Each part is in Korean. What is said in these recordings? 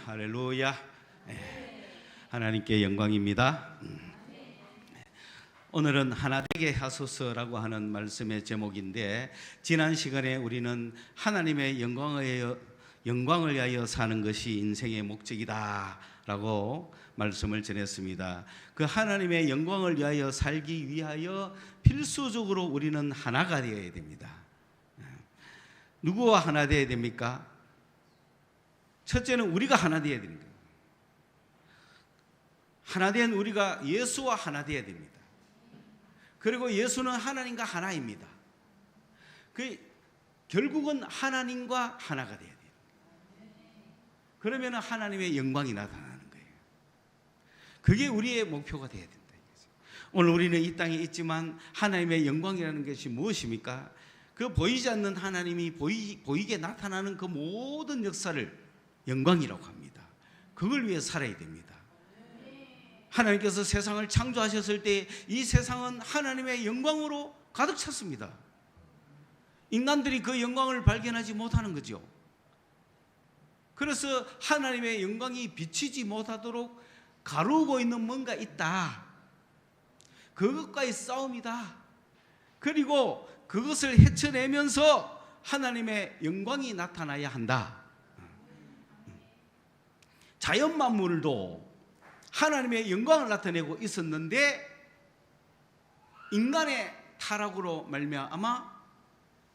할렐루야. 하나님께 영광입니다. 오늘은 하나 되게 하소서라고 하는 말씀의 제목인데, 지난 시간에 우리는 하나님의 영광을 위하여 사는 것이 인생의 목적이다 라고 말씀을 전했습니다. 그 하나님의 영광을 위하여 살기 위하여 필수적으로 우리는 하나가 되어야 됩니다. 누구와 하나 되어야 됩니까? 첫째는 우리가 하나 되어야 됩니다. 하나 된 우리가 예수와 하나 되어야 됩니다. 그리고 예수는 하나님과 하나입니다. 결국은 하나님과 하나가 돼야 돼요. 그러면 하나님의 영광이 나타나는 거예요. 그게 우리의 목표가 돼야 된다. 오늘 우리는 이 땅에 있지만 하나님의 영광이라는 것이 무엇입니까? 그 보이지 않는 하나님이 보이게 나타나는 그 모든 역사를 영광이라고 합니다. 그걸 위해 살아야 됩니다. 하나님께서 세상을 창조하셨을 때 이 세상은 하나님의 영광으로 가득 찼습니다. 인간들이 그 영광을 발견하지 못하는 거죠. 그래서 하나님의 영광이 비치지 못하도록 가루고 있는 뭔가 있다. 그것과의 싸움이다. 그리고 그것을 헤쳐내면서 하나님의 영광이 나타나야 한다. 자연 만물도 하나님의 영광을 나타내고 있었는데 인간의 타락으로 말미암아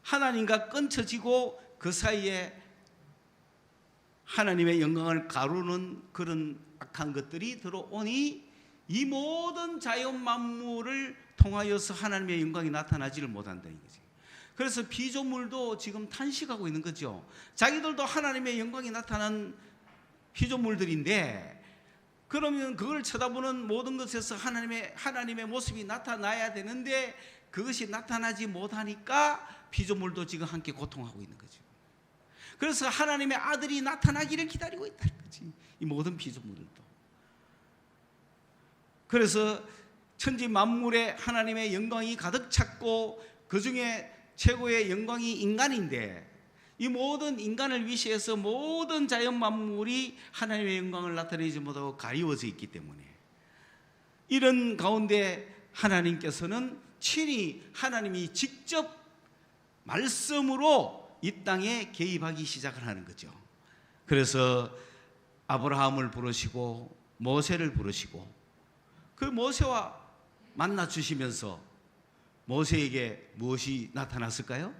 하나님과 끊쳐지고 그 사이에 하나님의 영광을 가루는 그런 악한 것들이 들어오니 이 모든 자연 만물을 통하여서 하나님의 영광이 나타나지를 못한다는 거지. 그래서 피조물도 지금 탄식하고 있는 거죠. 자기들도 하나님의 영광이 나타난 피조물들인데, 그러면 그걸 쳐다보는 모든 것에서 하나님의 모습이 나타나야 되는데 그것이 나타나지 못하니까 피조물도 지금 함께 고통하고 있는 거죠. 그래서 하나님의 아들이 나타나기를 기다리고 있다는 거지, 이 모든 피조물들도. 그래서 천지 만물에 하나님의 영광이 가득 찼고 그 중에 최고의 영광이 인간인데, 이 모든 인간을 위시해서 모든 자연 만물이 하나님의 영광을 나타내지 못하고 가리워져 있기 때문에, 이런 가운데 하나님께서는 친히 하나님이 직접 말씀으로 이 땅에 개입하기 시작을 하는 거죠. 그래서 아브라함을 부르시고 모세를 부르시고, 그 모세와 만나 주시면서 모세에게 무엇이 나타났을까요?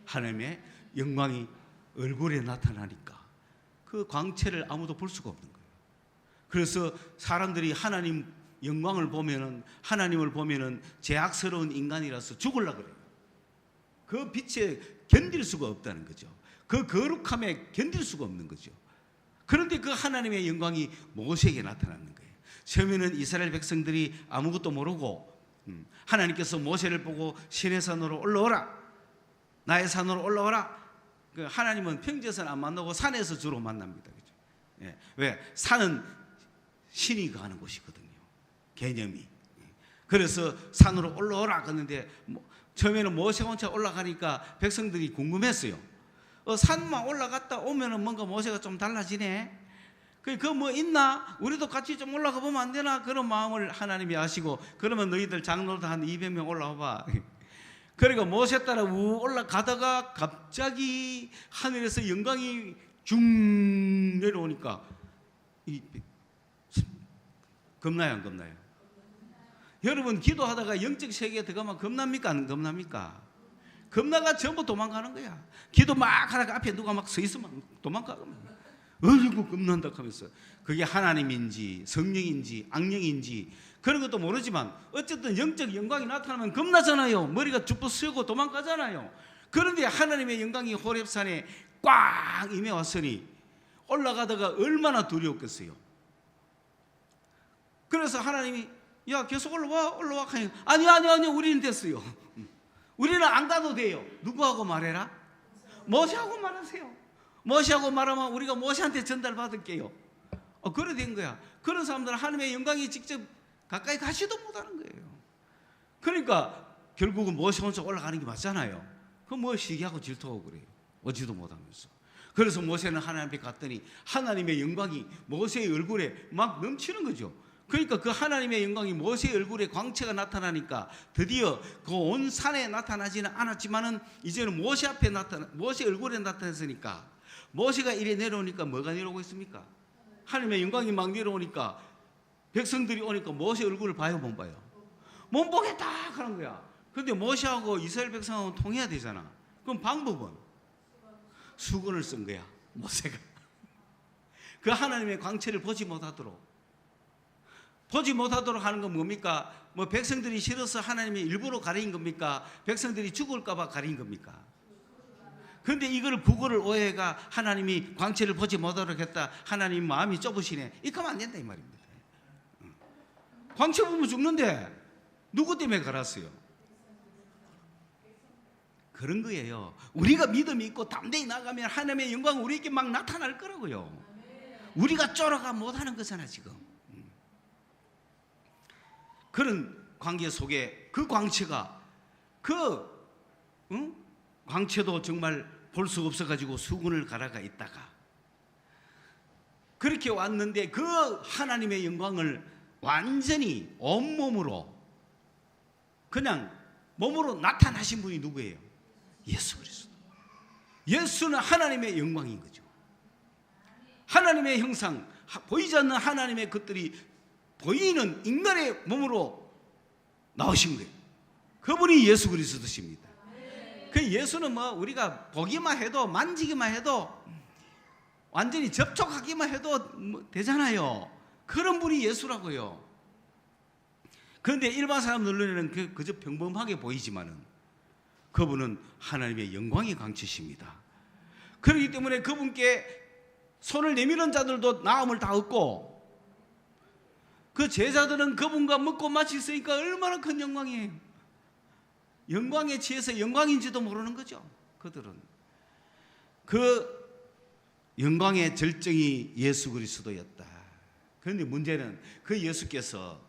하나님의 영광이 얼굴에 나타나니까 그 광채를 아무도 볼 수가 없는 거예요. 그래서 사람들이 하나님 영광을 보면은, 하나님을 보면은 죄악스러운 인간이라서 죽으려고 그래요. 그 빛에 견딜 수가 없다는 거죠. 그 거룩함에 견딜 수가 없는 거죠. 그런데 그 하나님의 영광이 모세에게 나타나는 거예요. 처음에는 이스라엘 백성들이 아무것도 모르고 하나님께서 모세를 보고 시내산으로 올라오라, 나의 산으로 올라오라. 하나님은 평지에서는 안 만나고 산에서 주로 만납니다. 그렇죠? 예. 왜? 산은 신이 가는 곳이거든요, 개념이. 그래서 산으로 올라오라 그러는데 처음에는 모세가 혼자 올라가니까 백성들이 궁금했어요. 산만 올라갔다 오면은 뭔가 모세가 좀 달라지네. 그 뭐 있나? 우리도 같이 좀 올라가 보면 안 되나? 그런 마음을 하나님이 아시고, 그러면 너희들 장로들 한 200명 올라와 봐. 그러니까 모세 따라 올라가다가 갑자기 하늘에서 영광이 쭉 내려오니까 겁나요, 안 겁나요? 여러분, 기도하다가 영적 세계에 들어가면 겁납니까, 안 겁납니까? 겁나가 전부 도망가는 거야. 기도 막 하다가 앞에 누가 막 서 있으면 도망가. 어이구 겁난다 하면서, 그게 하나님인지 성령인지 악령인지 그런 것도 모르지만 어쨌든 영적 영광이 나타나면 겁나잖아요. 머리가 쭉 쓰고 도망가잖아요. 그런데 하나님의 영광이 호렙산에 꽉 임해 왔으니 올라가다가 얼마나 두려웠겠어요. 그래서 하나님이 야 계속 올라와 하니 아니 우리는 됐어요. 우리는 안 가도 돼요. 누구하고 말해라? 모세하고 말하세요. 모세하고 말하면 우리가 모세한테 전달받을게요. 그래 된 거야. 그런 사람들은 하나님의 영광이 직접 가까이 가지도 못하는 거예요. 그러니까 결국은 모세 혼자 올라가는 게 맞잖아요. 그럼 뭐 시기하고 질투하고 그래요. 오지도 못하면서. 그래서 모세는 하나님 앞에 갔더니 하나님의 영광이 모세의 얼굴에 막 넘치는 거죠. 그러니까 그 하나님의 영광이 모세의 얼굴에 광채가 나타나니까 드디어 그 온 산에 나타나지는 않았지만은 이제는 모세 얼굴에 나타났으니까 모세가 이래 내려오니까 뭐가 내려오고 있습니까? 하나님의 영광이 막 내려오니까 백성들이 오니까 모세 얼굴을 봐요, 못 봐요? 못 보겠다 하는 거야. 그런데 모세하고 이스라엘 백성하고 통해야 되잖아. 그럼 방법은 수건을 쓴 거야, 모세가. 그 하나님의 광채를 보지 못하도록 하는 건 뭡니까? 뭐 백성들이 싫어서 하나님이 일부러 가린 겁니까? 백성들이 죽을까 봐 가린 겁니까? 그런데 이거를 부고를 오해가 하나님이 광채를 보지 못하도록 했다, 하나님 마음이 좁으시네, 이렇게 하면 안 된다 이 말입니다. 광채 보면 죽는데 누구 때문에 갈았어요? 그런 거예요. 우리가 믿음이 있고 담대히 나가면 하나님의 영광 우리에게 막 나타날 거라고요. 우리가 쫄아가 못하는 거잖아 지금. 그런 관계 속에 그 광채가 광채도 정말 볼 수 없어가지고 수군을 갈아가 있다가 그렇게 왔는데 그 하나님의 영광을 완전히 온몸으로 그냥 몸으로 나타나신 분이 누구예요? 예수 그리스도. 예수는 하나님의 영광인 거죠. 하나님의 형상, 보이지 않는 하나님의 것들이 보이는 인간의 몸으로 나오신 거예요. 그분이 예수 그리스도십니다. 그 예수는 뭐 우리가 보기만 해도 만지기만 해도 완전히 접촉하기만 해도 뭐 되잖아요. 그런 분이 예수라고요. 그런데 일반 사람 눈에는 그저 평범하게 보이지만은 그분은 하나님의 영광의 광채십니다. 그렇기 때문에 그분께 손을 내미는 자들도 나음을 다 얻고 그 제자들은 그분과 먹고 마실 수 있으니까 얼마나 큰 영광이에요. 영광에 취해서 영광인지도 모르는 거죠. 그들은 그 영광의 절정이 예수 그리스도였다. 그런데 문제는 그 예수께서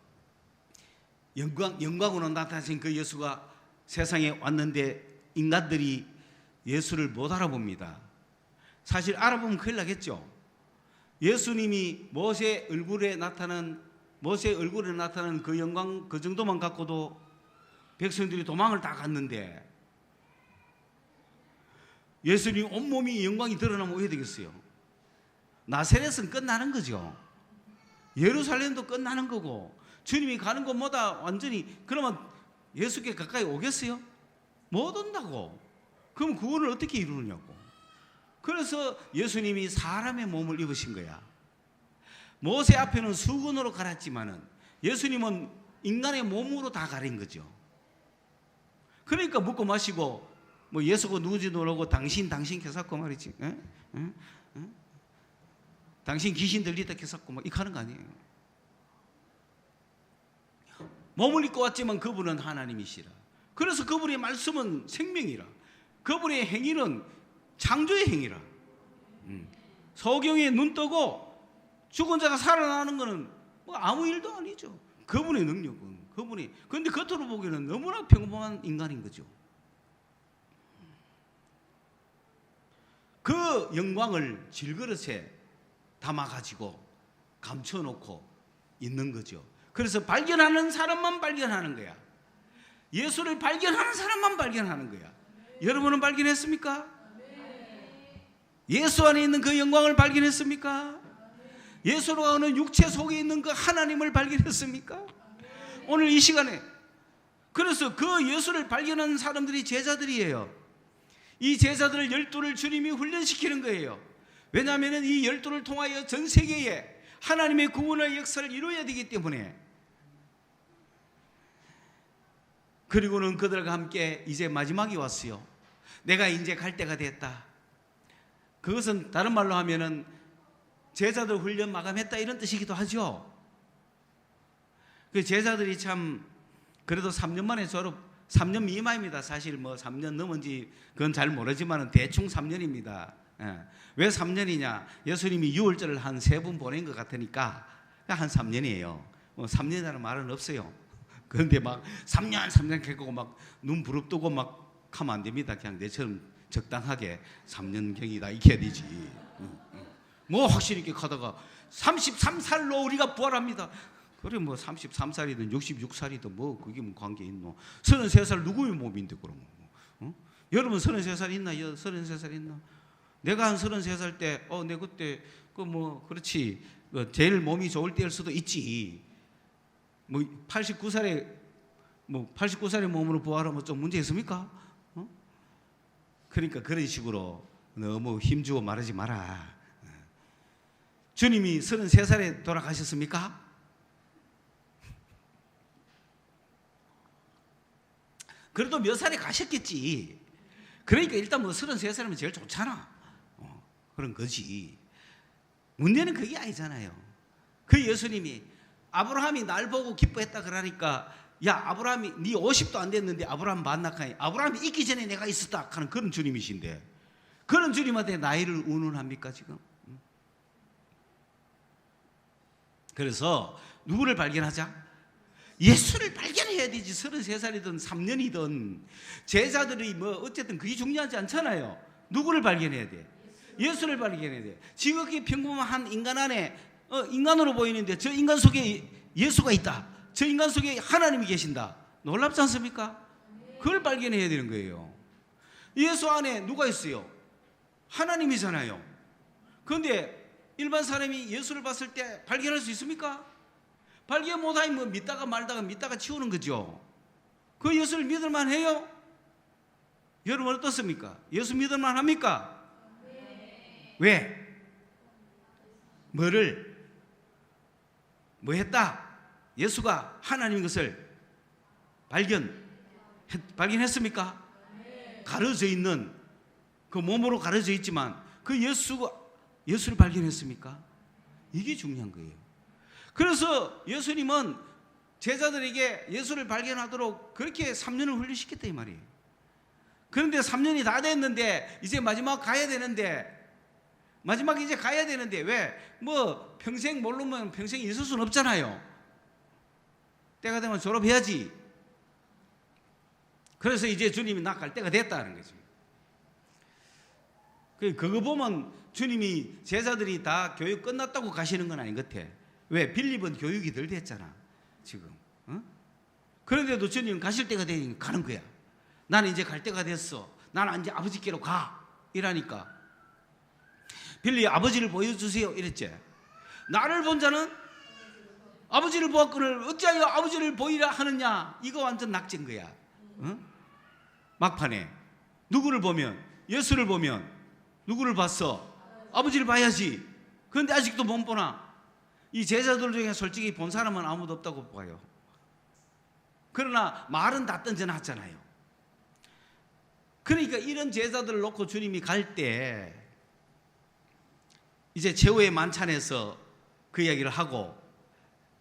영광으로 나타나신 그 예수가 세상에 왔는데 인간들이 예수를 못 알아봅니다. 사실 알아보면 큰일 나겠죠. 예수님이 모세 얼굴에 나타난 그 영광 그 정도만 갖고도 백성들이 도망을 다 갔는데 예수님 온몸이 영광이 드러나면 어떻게 되겠어요? 나사렛은 끝나는 거죠. 예루살렘도 끝나는 거고 주님이 가는 곳마다 완전히 그러면 예수께 가까이 오겠어요? 못 온다고. 그럼 그거를 어떻게 이루느냐고. 그래서 예수님이 사람의 몸을 입으신 거야. 모세 앞에는 수건으로 갈았지만은 예수님은 인간의 몸으로 다 가린 거죠. 그러니까 먹고 마시고 뭐 예수가 누군지도 모르고 당신 캐사고 말이지. 당신 귀신 들리다 캐사고 막 이렇게 하는 거 아니에요. 몸을 입고 왔지만 그분은 하나님이시라. 그래서 그분의 말씀은 생명이라. 그분의 행위는 창조의 행위라. 소경에 눈 뜨고 죽은 자가 살아나는 것은 뭐 아무 일도 아니죠. 그분의 능력은 그런데 겉으로 보기에는 너무나 평범한 인간인 거죠. 그 영광을 질그릇에 담아가지고 감춰놓고 있는 거죠. 그래서 발견하는 사람만 발견하는 거야. 예수를 발견하는 사람만 발견하는 거야. 여러분은 발견했습니까? 예수 안에 있는 그 영광을 발견했습니까? 예수로 하는 육체 속에 있는 그 하나님을 발견했습니까? 오늘 이 시간에 그래서 그 예수를 발견한 사람들이 제자들이에요. 이 제자들을 12를 주님이 훈련시키는 거예요. 왜냐하면 이 12를 통하여 전 세계에 하나님의 구원의 역사를 이루어야 되기 때문에. 그리고는 그들과 함께 이제 마지막이 왔어요. 내가 이제 갈 때가 됐다. 그것은 다른 말로 하면은 제자들 훈련 마감했다 이런 뜻이기도 하죠. 그 제자들이 참 그래도 3년 만에 졸업, 3년 미만입니다. 사실 뭐 3년 넘은지 그건 잘 모르지만 대충 3년입니다. 왜 3년이냐? 예수님이 6월절을 한 3번 보낸 것 같으니까 한 3년이에요. 3년이라는 말은 없어요. 그런데 막 3년 겪고 막 눈 부릅뜨고 막 하면 안 됩니다. 그냥 내처럼 적당하게 3년경이다 이렇게 해야 되지. 뭐 확실히 이렇게 가다가 33살로 우리가 부활합니다. 그래 뭐 33살이든 66살이든 뭐 그게 뭐 관계 있노? 33살 누구의 몸인데 그럼? 여러분 33살 있나요? 33살 있나? 내가 한 33살 때 내 그때 그 뭐 그렇지 제일 몸이 좋을 때일 수도 있지. 뭐 89살의 몸으로 부활하면 좀 문제 있습니까? 그러니까 그런 식으로 너무 힘주어 말하지 마라. 주님이 33살에 돌아가셨습니까? 그래도 몇 살에 가셨겠지. 그러니까 일단 뭐 33살이면 제일 좋잖아. 그런 거지. 문제는 그게 아니잖아요. 그 예수님이 아브라함이 날 보고 기뻐했다 그러니까 야 아브라함이 네 50도 안 됐는데 아브라함 만나카니 아브라함이 있기 전에 내가 있었다 하는 그런 주님이신데 그런 주님한테 나이를 운운합니까 지금? 그래서 누구를 발견하자? 예수를 발견해야 되지. 33살이든 3년이든 제자들이 뭐 어쨌든 그게 중요하지 않잖아요. 누구를 발견해야 돼? 예수를 발견해야 돼. 지극히 평범한 인간 안에 인간으로 보이는데 저 인간 속에 예수가 있다. 저 인간 속에 하나님이 계신다. 놀랍지 않습니까? 그걸 발견해야 되는 거예요. 예수 안에 누가 있어요? 하나님이잖아요. 그런데 일반 사람이 예수를 봤을 때 발견할 수 있습니까? 발견 못하니 뭐 믿다가 말다가 믿다가 치우는 거죠. 그 예수를 믿을만 해요? 여러분 어떻습니까? 예수 믿을만 합니까? 왜? 뭐 했다? 예수가 하나님인 것을 발견했습니까? 가려져 있는 그 몸으로 가려져 있지만 그 예수를 발견했습니까? 이게 중요한 거예요. 그래서 예수님은 제자들에게 예수를 발견하도록 그렇게 3년을 훈련시켰다 이 말이에요. 그런데 3년이 다 됐는데 이제 마지막 이제 가야 되는데 왜? 뭐 평생 모르면 평생 있을 수는 없잖아요. 때가 되면 졸업해야지. 그래서 이제 주님이 나 갈 때가 됐다는 거죠. 그거 보면 주님이 제자들이 다 교육 끝났다고 가시는 건 아닌 것 같아. 왜? 빌립은 교육이 덜 됐잖아 지금. 그런데도 주님 가실 때가 되니까 가는 거야. 나는 이제 갈 때가 됐어. 나는 이제 아버지께로 가 이라니까. 빌립이 아버지를 보여주세요 이랬지. 나를 본 자는 아버지를 보았거늘 어찌하여 아버지를 보이라 하느냐. 이거 완전 낙제인 거야. 막판에 누구를 보면 예수를 보면 누구를 봤어? 아버지를 봐야지. 그런데 아직도 못 보나? 이 제자들 중에 솔직히 본 사람은 아무도 없다고 봐요. 그러나 말은 다 던져놨잖아요. 그러니까 이런 제자들을 놓고 주님이 갈 때 이제 최후의 만찬에서 그 이야기를 하고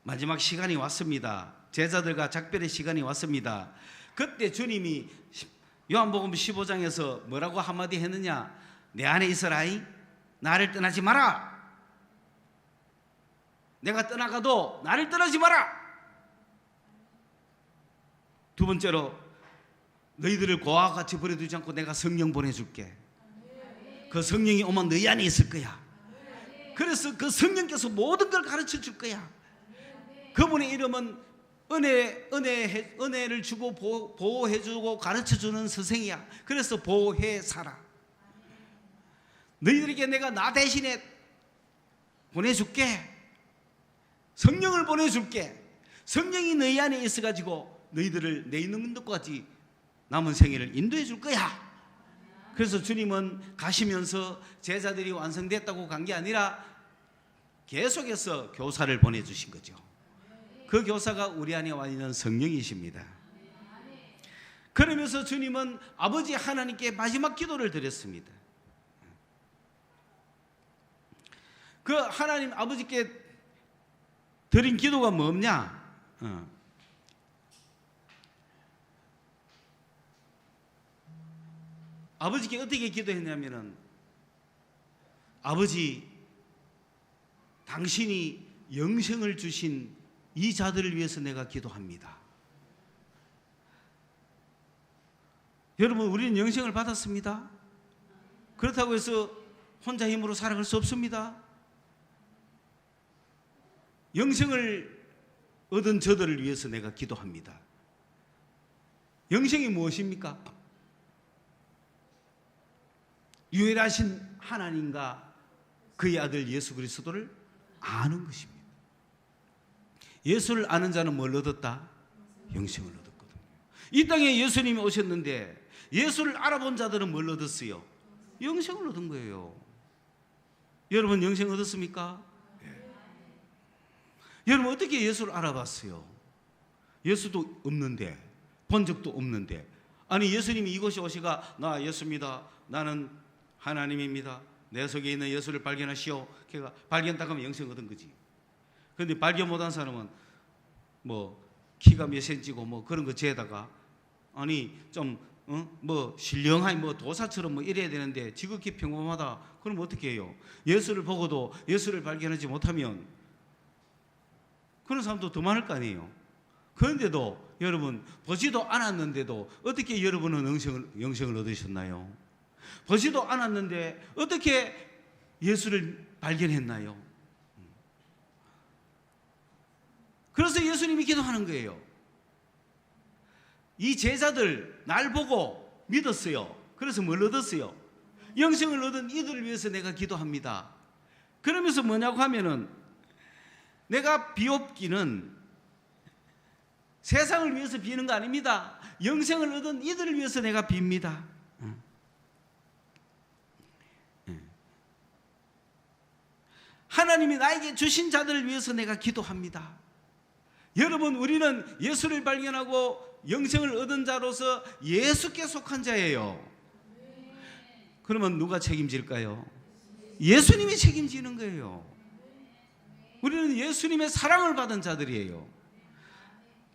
마지막 시간이 왔습니다. 제자들과 작별의 시간이 왔습니다. 그때 주님이 요한복음 15장에서 뭐라고 한마디 했느냐? 내 안에 있어라이. 나를 떠나지 마라. 내가 떠나가도 나를 떠나지 마라. 두 번째로 너희들을 고아와 같이 버려두지 않고 내가 성령 보내줄게. 그 성령이 오면 너희 안에 있을 거야. 그래서 그 성령께서 모든 걸 가르쳐 줄 거야. 그분의 이름은 은혜를 주고 보호해주고 가르쳐주는 선생이야. 그래서 보혜사라. 너희들에게 내가 나 대신에 보내줄게. 성령을 보내줄게. 성령이 너희 안에 있어가지고 너희들을 내 있는 것과 같이 남은 생애를 인도해 줄 거야. 그래서 주님은 가시면서 제자들이 완성됐다고 간 게 아니라 계속해서 교사를 보내주신 거죠. 그 교사가 우리 안에 와 있는 성령이십니다. 그러면서 주님은 아버지 하나님께 마지막 기도를 드렸습니다. 그 하나님 아버지께 드린 기도가 뭐냐? 아버지께 어떻게 기도했냐면은 아버지 당신이 영생을 주신 이 자들을 위해서 내가 기도합니다. 여러분 우리는 영생을 받았습니다. 그렇다고 해서 혼자 힘으로 살아갈 수 없습니다. 영생을 얻은 저들을 위해서 내가 기도합니다. 영생이 무엇입니까? 유일하신 하나님과 그의 아들 예수 그리스도를 아는 것입니다. 예수를 아는 자는 뭘 얻었다? 영생을 얻었거든요. 이 땅에 예수님이 오셨는데 예수를 알아본 자들은 뭘 얻었어요? 영생을 얻은 거예요. 여러분 영생 얻었습니까? 네. 여러분 어떻게 예수를 알아봤어요? 예수도 없는데, 본 적도 없는데, 아니 예수님이 이곳에 오시가 나 예수입니다, 나는 하나님입니다, 내 속에 있는 예수를 발견하시오. 걔가 발견 딱 하면 영생 얻은 거지. 그런데 발견 못한 사람은 뭐 키가 몇 센치고 뭐 그런 거 재다가 아니 좀 뭐 신령하니 뭐 도사처럼 뭐 이래야 되는데 지극히 평범하다. 그럼 어떻게 해요? 예수를 보고도 예수를 발견하지 못하면 그런 사람도 더 많을 거 아니에요. 그런데도 여러분 보지도 않았는데도 어떻게 여러분은 영생을 얻으셨나요? 보지도 않았는데 어떻게 예수를 발견했나요? 그래서 예수님이 기도하는 거예요. 이 제자들 날 보고 믿었어요. 그래서 뭘 얻었어요? 영생을 얻은 이들을 위해서 내가 기도합니다. 그러면서 뭐냐고 하면은 내가 비옵기는 세상을 위해서 비는 거 아닙니다. 영생을 얻은 이들을 위해서 내가 빕니다. 하나님이 나에게 주신 자들을 위해서 내가 기도합니다. 여러분 우리는 예수를 발견하고 영생을 얻은 자로서 예수께 속한 자예요. 그러면 누가 책임질까요? 예수님이 책임지는 거예요. 우리는 예수님의 사랑을 받은 자들이에요.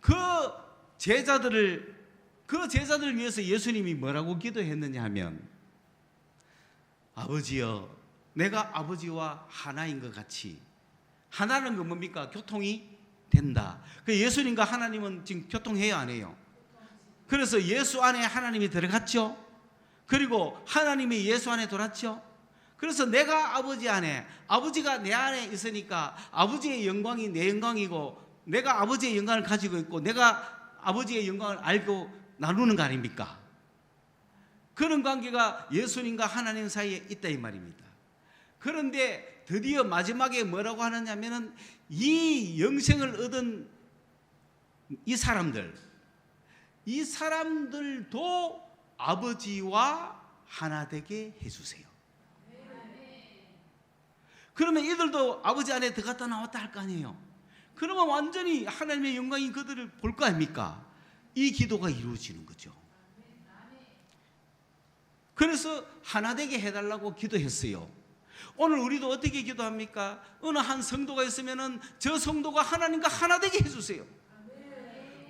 그 제자들을 위해서 예수님이 뭐라고 기도했느냐 하면 아버지여 내가 아버지와 하나인 것 같이. 하나는 건 뭡니까? 교통이 된다. 그 예수님과 하나님은 지금 교통해요 안 해요? 그래서 예수 안에 하나님이 들어갔죠. 그리고 하나님이 예수 안에 들어왔죠. 그래서 내가 아버지 안에, 아버지가 내 안에 있으니까 아버지의 영광이 내 영광이고 내가 아버지의 영광을 가지고 있고 내가 아버지의 영광을 알고 나누는 거 아닙니까? 그런 관계가 예수님과 하나님 사이에 있다 이 말입니다. 그런데 드디어 마지막에 뭐라고 하느냐면은 이 영생을 얻은 이 사람들도 아버지와 하나 되게 해주세요. 그러면 이들도 아버지 안에 들어갔다 나왔다 할 거 아니에요. 그러면 완전히 하나님의 영광이 그들을 볼 거 아닙니까? 이 기도가 이루어지는 거죠. 그래서 하나 되게 해달라고 기도했어요. 오늘 우리도 어떻게 기도합니까? 어느 한 성도가 있으면은 저 성도가 하나님과 하나 되게 해주세요.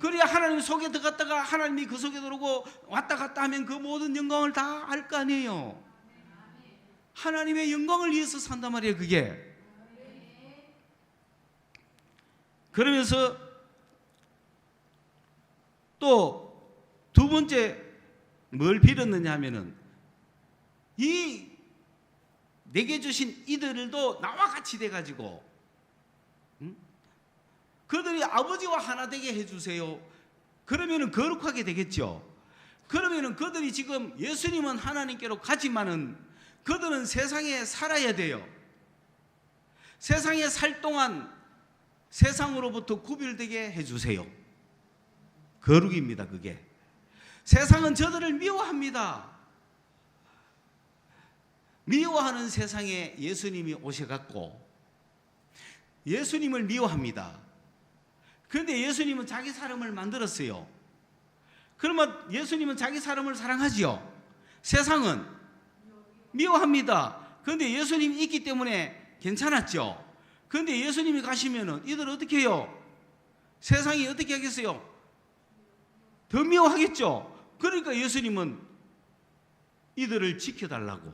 그래야 하나님 속에 들어갔다가 하나님이 그 속에 들어오고 왔다 갔다 하면 그 모든 영광을 다 알 거 아니에요. 하나님의 영광을 위해서 산단 말이에요, 그게. 그러면서 또 두 번째 뭘 빌었느냐 하면은 이 내게 주신 이들도 나와 같이 돼가지고 그들이 아버지와 하나 되게 해주세요. 그러면은 거룩하게 되겠죠. 그러면은 그들이 지금 예수님은 하나님께로 가지만은 그들은 세상에 살아야 돼요. 세상에 살 동안 세상으로부터 구별되게 해주세요. 거룩입니다, 그게. 세상은 저들을 미워합니다. 미워하는 세상에 예수님이 오셔갖고 예수님을 미워합니다. 그런데 예수님은 자기 사람을 만들었어요. 그러면 예수님은 자기 사람을 사랑하지요. 세상은 미워합니다. 그런데 예수님이 있기 때문에 괜찮았죠. 그런데 예수님이 가시면은 이들 어떻게 해요? 세상이 어떻게 하겠어요? 더 미워하겠죠. 그러니까 예수님은 이들을 지켜달라고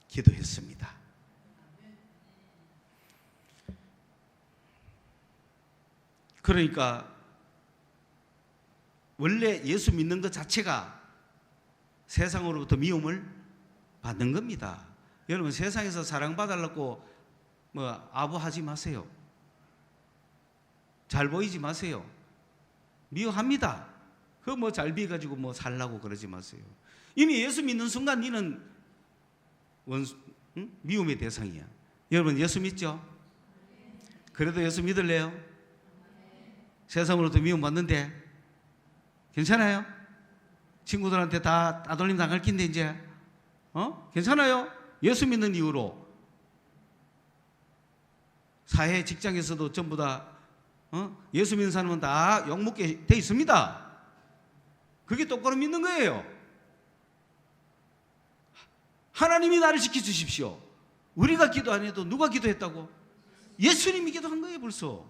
기도했습니다. 그러니까 원래 예수 믿는 것 자체가 세상으로부터 미움을 받는 겁니다. 여러분, 세상에서 사랑받으려고 아부하지 마세요. 잘 보이지 마세요. 미워합니다. 그거 잘 비가지고 살라고 그러지 마세요. 이미 예수 믿는 순간 너는 미움의 대상이야. 여러분, 예수 믿죠? 그래도 예수 믿을래요? 세상으로도 미움받는데 괜찮아요? 친구들한테 다 따돌림 당할 낀데 이제 괜찮아요? 예수 믿는 이유로 사회 직장에서도 전부 다 예수 믿는 사람은 다 욕먹게 돼 있습니다. 그게 똑바로 믿는 거예요. 하나님이 나를 지켜주십시오. 우리가 기도 안 해도 누가 기도했다고? 예수님이 기도한 거예요. 벌써.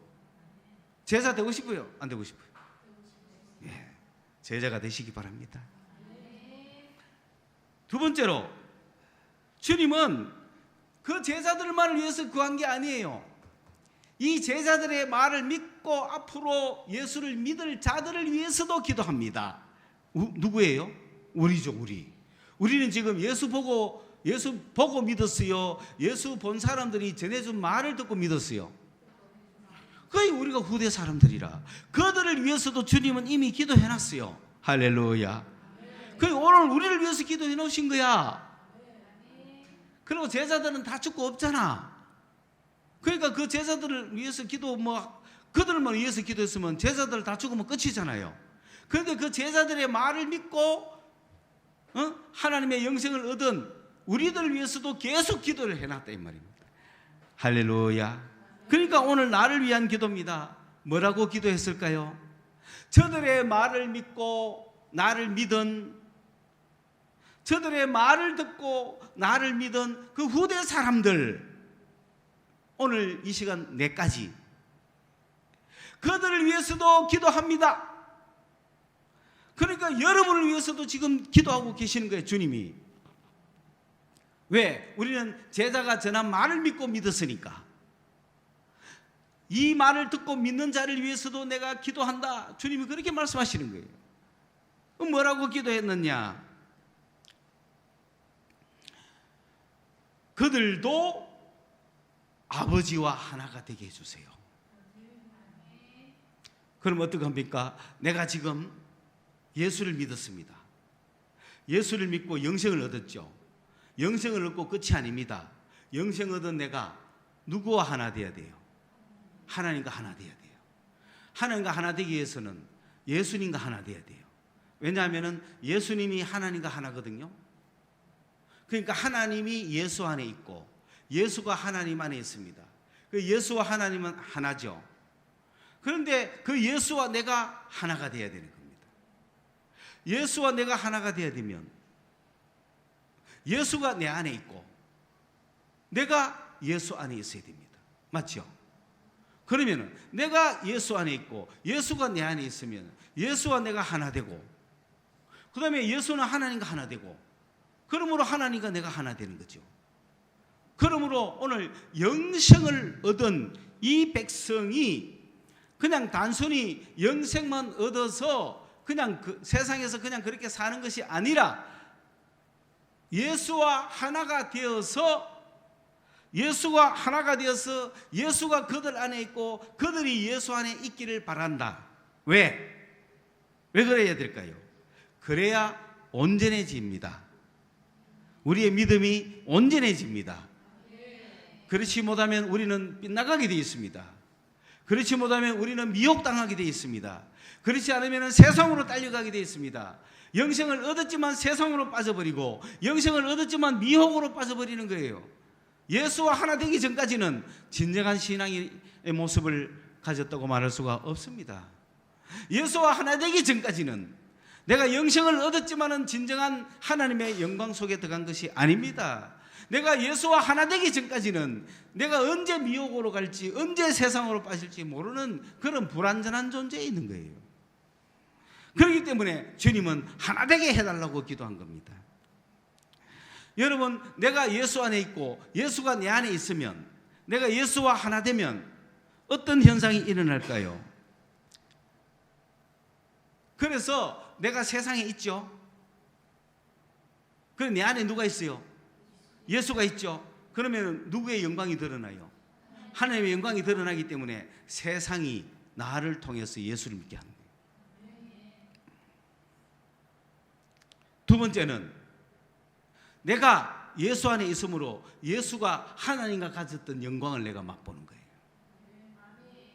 제자 되고 싶어요? 안 되고 싶어요? 예, 제자가 되시기 바랍니다. 두 번째로, 주님은 그 제자들만을 위해서 구한 게 아니에요. 이 제자들의 말을 믿고 앞으로 예수를 믿을 자들을 위해서도 기도합니다. 누구예요? 우리죠, 우리. 우리는 지금 예수 보고 믿었어요? 예수 본 사람들이 전해준 말을 듣고 믿었어요? 거의 우리가 후대 사람들이라. 그들을 위해서도 주님은 이미 기도해놨어요. 할렐루야. 거의 오늘 우리를 위해서 기도해 놓으신 거야. 그리고 제자들은 다 죽고 없잖아. 그러니까 그 제자들을 위해서 그들만 위해서 기도했으면 제자들 다 죽으면 끝이잖아요. 그런데 그 제자들의 말을 믿고 하나님의 영생을 얻은 우리들을 위해서도 계속 기도를 해놨다 이 말입니다. 할렐루야. 그러니까 오늘 나를 위한 기도입니다. 뭐라고 기도했을까요? 저들의 말을 믿고 나를 믿은, 저들의 말을 듣고 나를 믿은 그 후대 사람들, 오늘 이 시간 내까지 그들을 위해서도 기도합니다. 그러니까 여러분을 위해서도 지금 기도하고 계시는 거예요, 주님이. 왜? 우리는 제자가 전한 말을 믿고 믿었으니까. 이 말을 듣고 믿는 자를 위해서도 내가 기도한다. 주님이 그렇게 말씀하시는 거예요. 그럼 뭐라고 기도했느냐? 그들도 아버지와 하나가 되게 해주세요. 그럼 어떻게 합니까? 내가 지금 예수를 믿었습니다. 예수를 믿고 영생을 얻었죠. 영생을 얻고 끝이 아닙니다. 영생 얻은 내가 누구와 하나 되어야 돼요? 하나님과 하나 되어야 돼요. 하나님과 하나 되기 위해서는 예수님과 하나 되어야 돼요. 왜냐하면 예수님이 하나님과 하나거든요. 그러니까 하나님이 예수 안에 있고 예수가 하나님 안에 있습니다. 그 예수와 하나님은 하나죠. 그런데 그 예수와 내가 하나가 되어야 되는 겁니다. 예수와 내가 하나가 되어야 되면 예수가 내 안에 있고 내가 예수 안에 있어야 됩니다. 맞죠? 그러면 내가 예수 안에 있고 예수가 내 안에 있으면 예수와 내가 하나 되고, 그 다음에 예수는 하나님과 하나 되고, 그러므로 하나님과 내가 하나 되는 거죠. 그러므로 오늘 영생을 얻은 이 백성이 그냥 단순히 영생만 얻어서 그냥 세상에서 그냥 그렇게 사는 것이 아니라 예수와 하나가 되어서 예수가 그들 안에 있고 그들이 예수 안에 있기를 바란다. 왜 그래야 될까요? 그래야 온전해집니다. 우리의 믿음이 온전해집니다. 그렇지 못하면 우리는 빗나가게 되어 있습니다. 그렇지 못하면 우리는 미혹당하게 되어 있습니다. 그렇지 않으면 세상으로 딸려가게 되어 있습니다. 영생을 얻었지만 세상으로 빠져버리고 영생을 얻었지만 미혹으로 빠져버리는 거예요. 예수와 하나 되기 전까지는 진정한 신앙의 모습을 가졌다고 말할 수가 없습니다. 예수와 하나 되기 전까지는 내가 영생을 얻었지만은 진정한 하나님의 영광 속에 들어간 것이 아닙니다. 내가 예수와 하나 되기 전까지는 내가 언제 미혹으로 갈지 언제 세상으로 빠질지 모르는 그런 불완전한 존재에 있는 거예요. 그렇기 때문에 주님은 하나 되게 해달라고 기도한 겁니다. 여러분, 내가 예수 안에 있고 예수가 내 안에 있으면, 내가 예수와 하나 되면 어떤 현상이 일어날까요? 그래서 내가 세상에 있죠. 그럼 내 안에 누가 있어요? 예수가 있죠. 그러면 누구의 영광이 드러나요? 하나님의 영광이 드러나기 때문에 세상이 나를 통해서 예수를 믿게 하는 거예요. 두 번째는 내가 예수 안에 있으므로 예수가 하나님과 가졌던 영광을 내가 맛보는 거예요.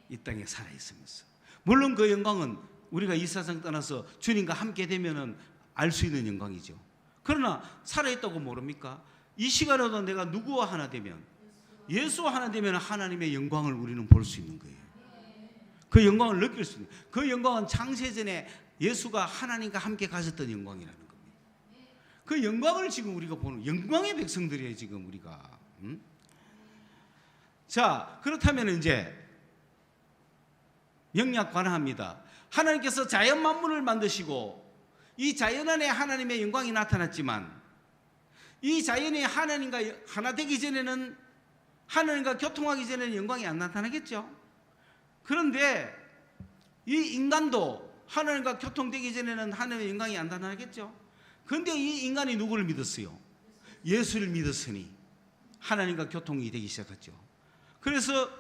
이 땅에 살아있으면서. 물론 그 영광은 우리가 이 세상 떠나서 주님과 함께 되면은 알 수 있는 영광이죠. 그러나 살아있다고 모릅니까? 이 시간에도 내가 누구와 하나 되면, 예수와 하나 되면 하나님의 영광을 우리는 볼 수 있는 거예요. 그 영광을 느낄 수 있는, 그 영광은 창세전에 예수가 하나님과 함께 가졌던 영광이라는 겁니다. 그 영광을 지금 우리가 보는, 영광의 백성들이에요 지금 우리가. 자, 그렇다면 이제 영약 관합니다. 하나님께서 자연 만물을 만드시고 이 자연 안에 하나님의 영광이 나타났지만, 이 자연이 하나님과 하나 되기 전에는, 하나님과 교통하기 전에는 영광이 안 나타나겠죠. 그런데 이 인간도 하나님과 교통되기 전에는 하나님의 영광이 안 나타나겠죠. 그런데 이 인간이 누구를 믿었어요? 예수를 믿었으니 하나님과 교통이 되기 시작했죠. 그래서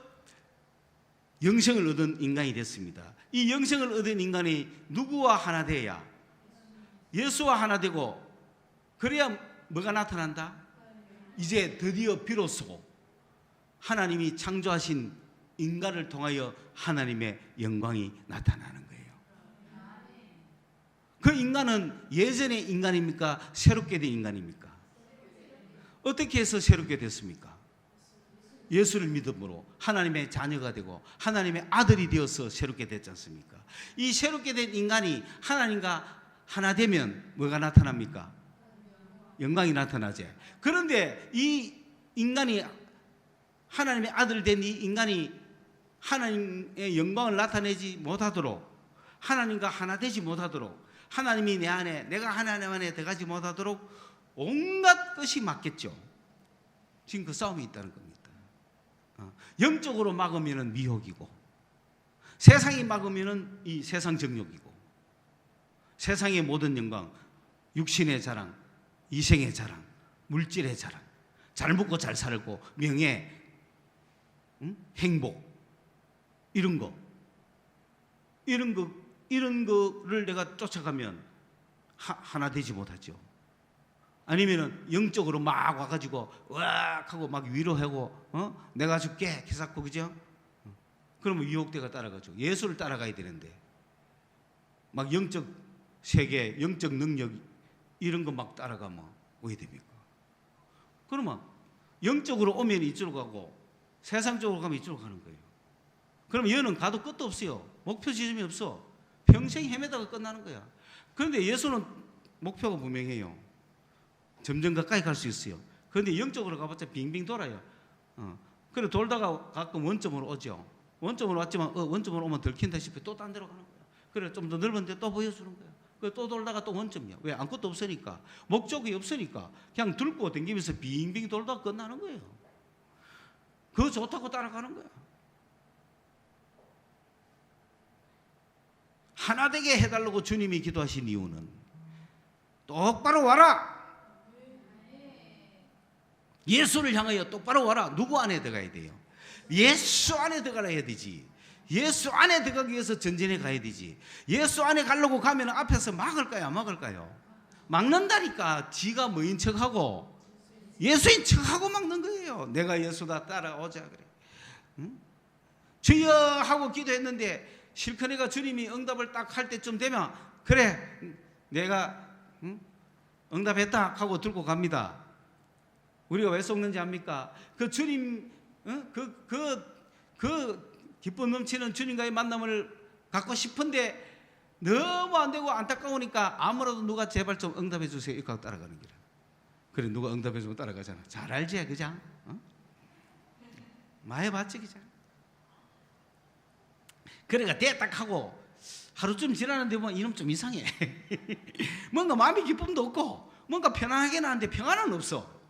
영생을 얻은 인간이 됐습니다. 이 영생을 얻은 인간이 누구와 하나 돼야? 예수와 하나 되고, 그래야 뭐가 나타난다? 이제 드디어 비로소 하나님이 창조하신 인간을 통하여 하나님의 영광이 나타나는 거예요. 그 인간은 예전의 인간입니까? 새롭게 된 인간입니까? 어떻게 해서 새롭게 됐습니까? 예수를 믿음으로 하나님의 자녀가 되고 하나님의 아들이 되어서 새롭게 됐지 않습니까? 이 새롭게 된 인간이 하나님과 하나 되면 뭐가 나타납니까? 영광이 나타나지. 그런데 이 인간이 하나님의 아들 된 이 인간이 하나님의 영광을 나타내지 못하도록, 하나님과 하나 되지 못하도록, 하나님이 내 안에, 내가 하나님 안에 들어가지 못하도록 온갖 것이 막겠죠. 지금 그 싸움이 있다는 겁니다. 영적으로 막으면 미혹이고, 세상이 막으면 이 세상 정욕이고, 세상의 모든 영광, 육신의 자랑, 이생의 자랑, 물질의 자랑, 잘 먹고 잘 살고 명예, 행복, 이런 거를 내가 쫓아가면 하나 되지 못하죠. 아니면은 영적으로 막 와가지고 으악 하고 막 위로하고 내가 줄게 기사코, 그죠? 그러면 유혹대가 따라가죠. 예수를 따라가야 되는데 막 영적 세계, 영적 능력 이런 거 막 따라가면 왜 됩니까? 그러면 영적으로 오면 이쪽으로 가고 세상적으로 가면 이쪽으로 가는 거예요. 그러면 얘는 가도 끝도 없어요. 목표 지점이 없어. 평생 헤매다가 끝나는 거야. 그런데 예수는 목표가 분명해요. 점점 가까이 갈 수 있어요. 그런데 영적으로 가봤자 빙빙 돌아요. 그래 돌다가 가끔 원점으로 오죠. 원점으로 왔지만 원점으로 오면 들킨다 싶어 또 딴 데로 가는 거야. 그래 좀 더 넓은데 또 보여주는 거야. 그래 또 돌다가 또 원점이야. 왜? 아무것도 없으니까. 목적이 없으니까 그냥 들고 댕기면서 빙빙 돌다가 끝나는 거예요. 그거 좋다고 따라가는 거야. 하나 되게 해달라고 주님이 기도하신 이유는 똑바로 와라. 예수를 향하여 똑바로 와라. 누구 안에 들어가야 돼요? 예수 안에 들어가야 되지. 예수 안에 들어가기 위해서 전진해 가야 되지. 예수 안에 가려고 가면 앞에서 막을까요? 안 막을까요? 막는다니까. 지가 뭐인 척하고 예수인 척하고 막는 거예요. 내가 예수다 따라오자 그래. 응? 주여 하고 기도했는데 실컷내가 주님이 응답을 딱 할 때쯤 되면 그래 내가 응답했다 하고 들고 갑니다. 우리가 왜 속는지 압니까? 그 주님, 그 기쁨 넘치는 주님과의 만남을 갖고 싶은데 너무 안 되고 안타까우니까 아무라도 누가 제발 좀 응답해 주세요. 이렇게 하고 따라가는 거라. 그래 누가 응답해 주면 따라가잖아. 잘 알지, 그죠? 많이 봤지, 그죠? 그러니까 대딱 하고 하루쯤 지나는데 뭐 이놈 좀 이상해. 뭔가 마음의 기쁨도 없고 뭔가 편안하긴 한데 평안은 없어.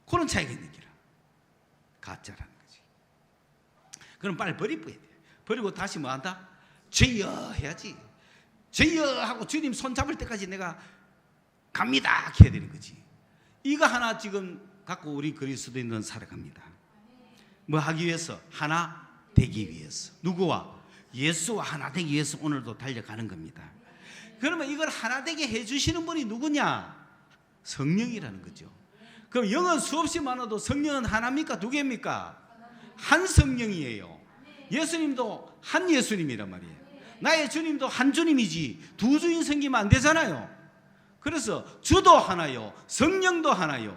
그런 차이가 있는 기라. 가짜라는 거지. 그럼 빨리 버려야 돼. 버리고 다시 뭐 한다? 주여 해야지. 주여 하고 주님 손 잡을 때까지 내가 갑니다 해야 되는 거지. 이거 하나 지금 갖고 우리 그리스도인은 살아갑니다. 뭐 하기 위해서? 하나 되기 위해서. 누구와? 예수와 하나 되기 위해서 오늘도 달려가는 겁니다. 그러면 이걸 하나 되게 해주시는 분이 누구냐? 성령이라는 거죠. 그럼 영은 수없이 많아도 성령은 하나입니까? 두 개입니까? 한 성령이에요. 예수님도 한 예수님이란 말이에요. 나의 주님도 한 주님이지 두 주인 섬기면 안 되잖아요. 그래서 주도 하나요, 성령도 하나요,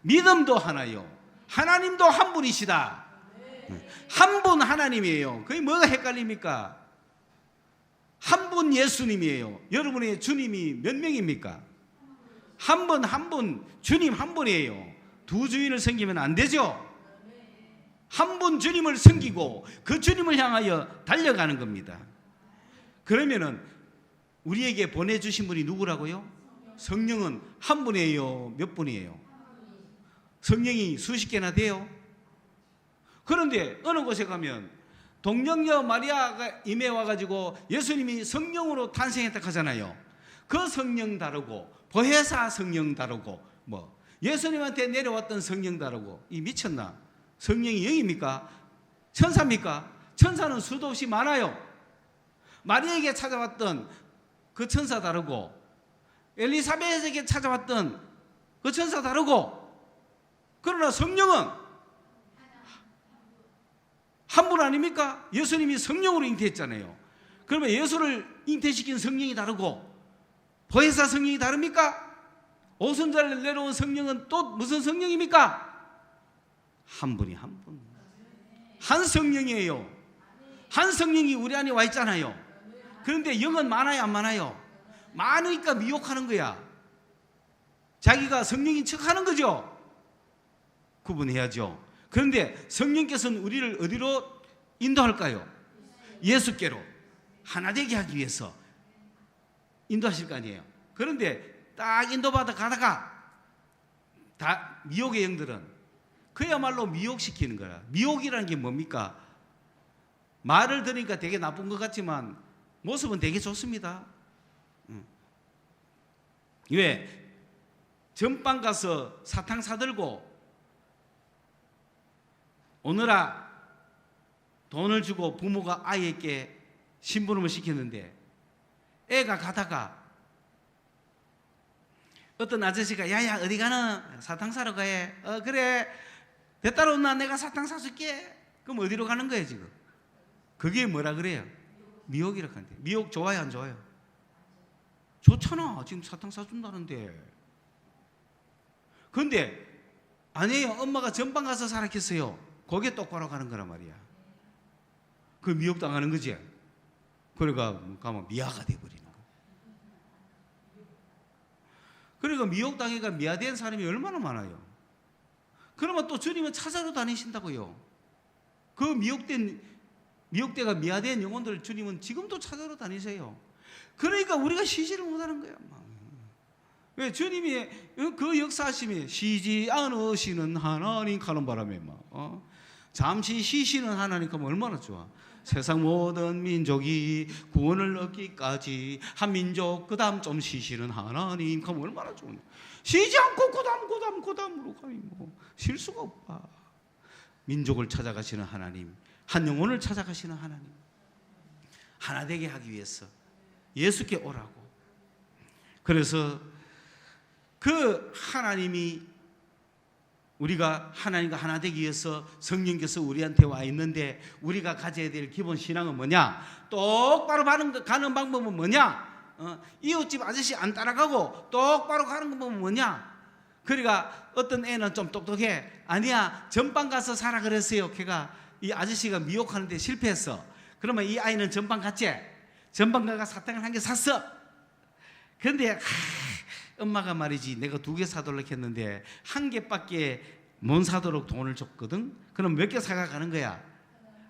믿음도 하나요, 하나님도 한 분이시다. 한 분 하나님이에요. 그게 뭐가 헷갈립니까? 한 분 예수님이에요. 여러분의 주님이 몇 명입니까? 한 분 주님 한 분이에요. 두 주인을 섬기면 안 되죠. 한 분 주님을 섬기고 그 주님을 향하여 달려가는 겁니다. 그러면은 우리에게 보내주신 분이 누구라고요? 성령은 한 분이에요? 몇 분이에요? 성령이 수십 개나 돼요? 그런데 어느 곳에 가면 동정녀 마리아가 임해 와가지고 예수님이 성령으로 탄생했다 하잖아요. 그 성령 다르고 보혜사 성령 다르고 뭐 예수님한테 내려왔던 성령 다르고 이 미쳤나? 성령이 영입니까? 천사입니까? 천사는 수도 없이 많아요. 마리아에게 찾아왔던 그 천사 다르고 엘리사벳에게 찾아왔던 그 천사 다르고 그러나 성령은 한 분 아닙니까? 예수님이 성령으로 잉태했잖아요. 그러면 예수를 잉태시킨 성령이 다르고 보혜사 성령이 다릅니까? 오순절 내려온 성령은 또 무슨 성령입니까? 한 분이 한 분. 한 성령이에요. 한 성령이 우리 안에 와 있잖아요. 그런데 영은 많아요, 안 많아요? 많으니까 미혹하는 거야. 자기가 성령인 척 하는 거죠. 구분해야죠. 그런데 성령께서는 우리를 어디로 인도할까요? 예수께로 하나 되게 하기 위해서 인도하실 거 아니에요. 그런데 딱 인도받아 가다가 다 미혹의 영들은 그야말로 미혹시키는 거야. 미혹이라는 게 뭡니까? 말을 들으니까 되게 나쁜 것 같지만 모습은 되게 좋습니다. 왜? 전방 가서 사탕 사들고 오너라 돈을 주고 부모가 아이에게 심부름을 시켰는데 애가 가다가 어떤 아저씨가 야야 어디 가는? 사탕 사러 가해. 그래 배 따라온나 내가 사탕 사줄게. 그럼 어디로 가는 거예요 지금? 그게 뭐라 그래요? 미혹이라고 하는데. 미혹 좋아요 안 좋아요? 좋잖아. 지금 사탕 사준다는데. 그런데 아니에요. 엄마가 전방 가서 살았겠어요. 거기에 똑바로 가는 거란 말이야. 그 미혹당하는 거지. 그러니까 가면 미아가 돼버리는 거야. 그러니까 미혹당해가 미아된 사람이 얼마나 많아요. 그러면 또 주님은 찾아러 다니신다고요. 그 미혹대가 미아된 영혼들을 주님은 지금도 찾아러 다니세요. 그러니까 우리가 쉬지를 못하는 거야. 왜? 주님이 그 역사하심이 쉬지 않으시는 하나님 가는 바람에 잠시 쉬시는 하나님 가면 얼마나 좋아. 세상 모든 민족이 구원을 얻기까지 한 민족 그 다음 좀 쉬시는 하나님 가면 얼마나 좋으냐. 쉬지 않고 그 다음으로 가면 쉴 수가 없다. 민족을 찾아가시는 하나님, 한 영혼을 찾아가시는 하나님, 하나 되게 하기 위해서 예수께 오라고. 그래서 그 하나님이 우리가 하나님과 하나 되기 위해서 성령께서 우리한테 와 있는데 우리가 가져야 될 기본 신앙은 뭐냐? 똑바로 가는 방법은 뭐냐? 이웃집 아저씨 안 따라가고 똑바로 가는 방법은 뭐냐? 그러니까 어떤 애는 좀 똑똑해. 아니야 전방 가서 살아 그랬어요. 걔가 이 아저씨가 미혹하는데 실패했어. 그러면 이 아이는 전방 갔지? 전방 가가 사탕을 한 개 샀어. 그런데 엄마가 말이지 내가 2개 사도록 했는데 1개밖에 못 사도록 돈을 줬거든. 그럼 몇 개 사가 가는 거야?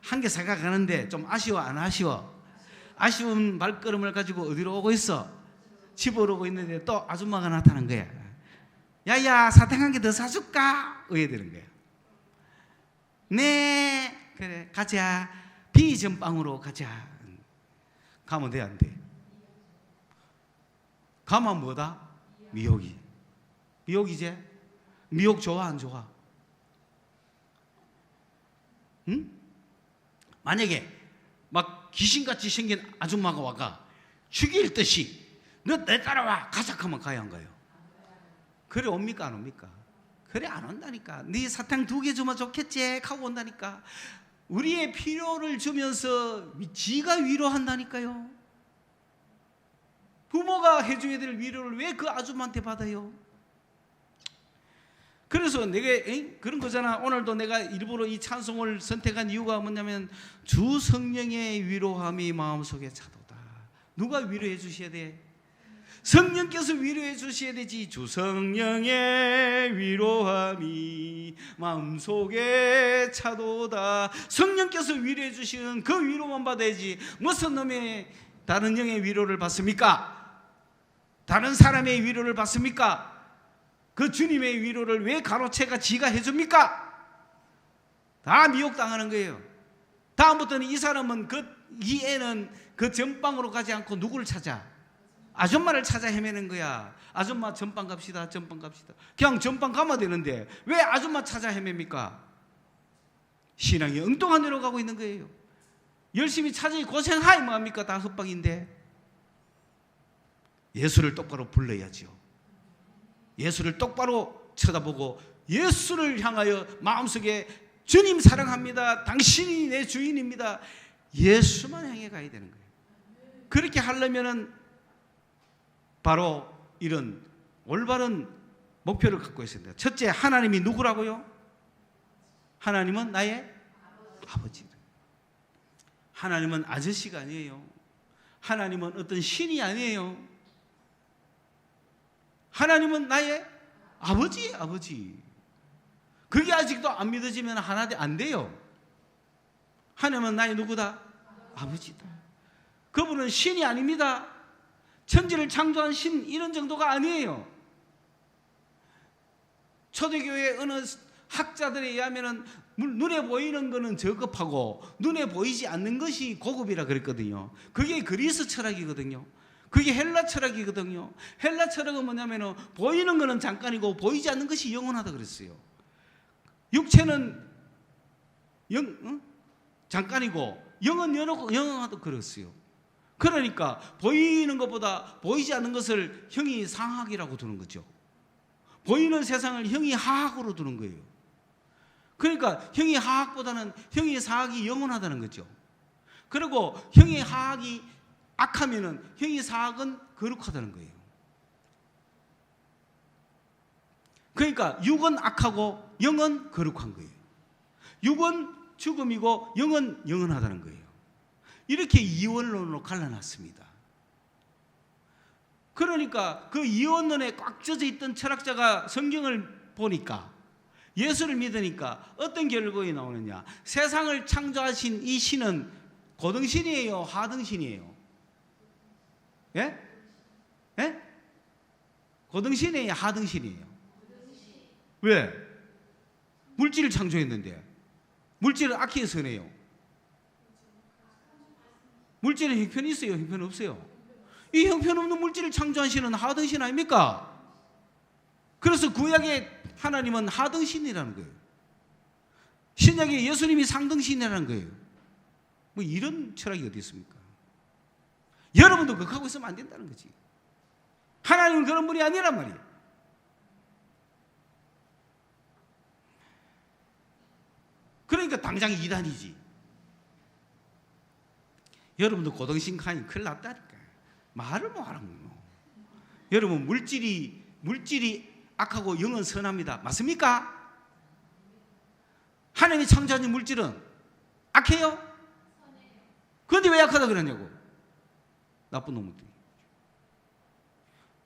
1개 사가 가는데 좀 아쉬워 안 아쉬워? 아쉬운 발걸음을 가지고 어디로 오고 있어? 집으로 오고 있는데 또 아줌마가 나타난 거야. 야야 사탕 1개 더 사줄까? 의에 되는 거야. 네 그래 가자. 비전방으로 가자. 가면 돼 안 돼? 가면 뭐다? 미혹이지. 미혹 좋아 안 좋아? 응? 만약에 막 귀신같이 생긴 아줌마가 와가 죽일 듯이 너 내 따라와 가자 하면 가야 안 가요? 그래 옵니까 안 옵니까? 그래 안 온다니까. 네 사탕 2개 주면 좋겠지 하고 온다니까. 우리의 필요를 주면서 지가 위로한다니까요. 부모가 해줘야 될 위로를 왜 그 아줌마한테 받아요? 그래서 내가 그런 거잖아. 오늘도 내가 일부러 이 찬송을 선택한 이유가 뭐냐면 주 성령의 위로함이 마음속에 차도다. 누가 위로해 주셔야 돼? 성령께서 위로해 주셔야 되지. 주 성령의 위로함이 마음속에 차도다. 성령께서 위로해 주시는 그 위로만 받아야지. 무슨 놈의 다른 영의 위로를 받습니까? 다른 사람의 위로를 받습니까? 그 주님의 위로를 왜 가로채가 지가 해줍니까? 다 미혹당하는 거예요. 다음부터는 이 사람은 이 애는 그 전방으로 가지 않고 누구를 찾아? 아줌마를 찾아 헤매는 거야. 아줌마 전방 갑시다. 전방 갑시다. 그냥 전방 가면 되는데 왜 아줌마 찾아 헤맵니까? 신앙이 엉뚱한 데로 가고 있는 거예요. 열심히 찾으니 고생하이 뭐합니까? 다 헛방인데. 예수를 똑바로 불러야죠. 예수를 똑바로 쳐다보고 예수를 향하여 마음속에 주님 사랑합니다. 당신이 내 주인입니다. 예수만 향해 가야 되는 거예요. 그렇게 하려면은 바로 이런 올바른 목표를 갖고 있어야 돼요. 첫째, 하나님이 누구라고요? 하나님은 나의 아버지. 하나님은 아저씨가 아니에요. 하나님은 어떤 신이 아니에요. 하나님은 나의 아버지, 아버지. 그게 아직도 안 믿어지면 하나 안 돼요. 하나님은 나의 누구다? 아버지다. 그분은 신이 아닙니다. 천지를 창조한 신 이런 정도가 아니에요. 초대교회 어느 학자들에 의하면 눈에 보이는 것은 저급하고 눈에 보이지 않는 것이 고급이라 그랬거든요. 그게 그리스 철학이거든요. 그게 헬라 철학이거든요. 헬라 철학은 뭐냐면 보이는 것은 잠깐이고 보이지 않는 것이 영원하다 그랬어요. 육체는 잠깐이고 영은 영원하다 그랬어요. 그러니까 보이는 것보다 보이지 않는 것을 형이 상학이라고 두는 거죠. 보이는 세상을 형이 하학으로 두는 거예요. 그러니까 형이 하학보다는 형이 사학이 영원하다는 거죠. 그리고 형이 하학이 악하면은 형이 사학은 거룩하다는 거예요. 그러니까 육은 악하고 영은 거룩한 거예요. 육은 죽음이고 영은 영원하다는 거예요. 이렇게 이원론으로 갈라놨습니다. 그러니까 그 이원론에 꽉 젖어 있던 철학자가 성경을 보니까 예수를 믿으니까 어떤 결론이 나오느냐? 세상을 창조하신 이 신은 고등신이에요? 하등신이에요? 예? 예? 고등신이에요? 하등신이에요? 왜? 물질을 창조했는데 물질은 악해요? 선해요? 물질은 형편이 있어요? 형편 없어요? 이 형편없는 물질을 창조한 신은 하등신 아닙니까? 그래서 구약의 하나님은 하등신이라는 거예요. 신약의 예수님이 상등신이라는 거예요. 뭐 이런 철학이 어디 있습니까? 여러분도 그렇게 하고 있으면 안 된다는 거지. 하나님은 그런 분이 아니란 말이에요. 그러니까 당장 이단이지. 여러분도 고등신 가니 큰일 났다니까. 말을 뭐 하라고. 여러분 물질이 악하고 영은 선합니다. 맞습니까? 하나님이 창조하신 물질은 악해요? 그런데 왜 악하다 그러냐고. 나쁜 놈들.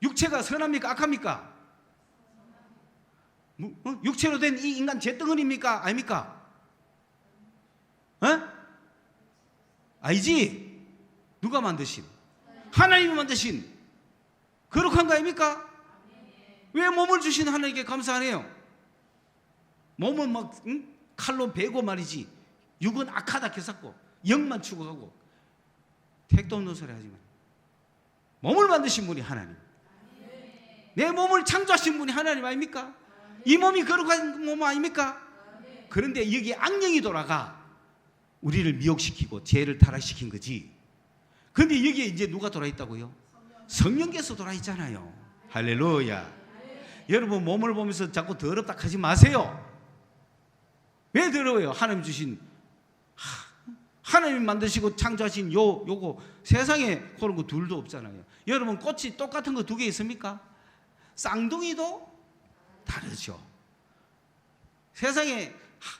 육체가 선합니까? 악합니까? 육체로 된 이 인간 잿덩어리입니까? 아닙니까? 아니지. 누가 만드신? 하나님이 만드신 거룩한 거 아닙니까? 왜 몸을 주신 하나님께 감사 안 해요? 몸은 막 칼로 베고 말이지. 육은 악하다 개삭고 영만 추구하고 택도 없는 소리 하지 마. 몸을 만드신 분이 하나님. 내 몸을 창조하신 분이 하나님 아닙니까? 이 몸이 거룩한 몸 아닙니까? 그런데 여기 악령이 돌아가 우리를 미혹시키고 죄를 타락시킨 거지. 그런데 여기에 이제 누가 돌아있다고요? 성령께서 돌아있잖아요. 할렐루야. 여러분 몸을 보면서 자꾸 더럽다 하지 마세요. 왜 더러워요? 하나님 주신, 하나님 만드시고 창조하신 요거 세상에 그런 거 둘도 없잖아요. 여러분 꽃이 똑같은 거 두 개 있습니까? 쌍둥이도 다르죠. 세상에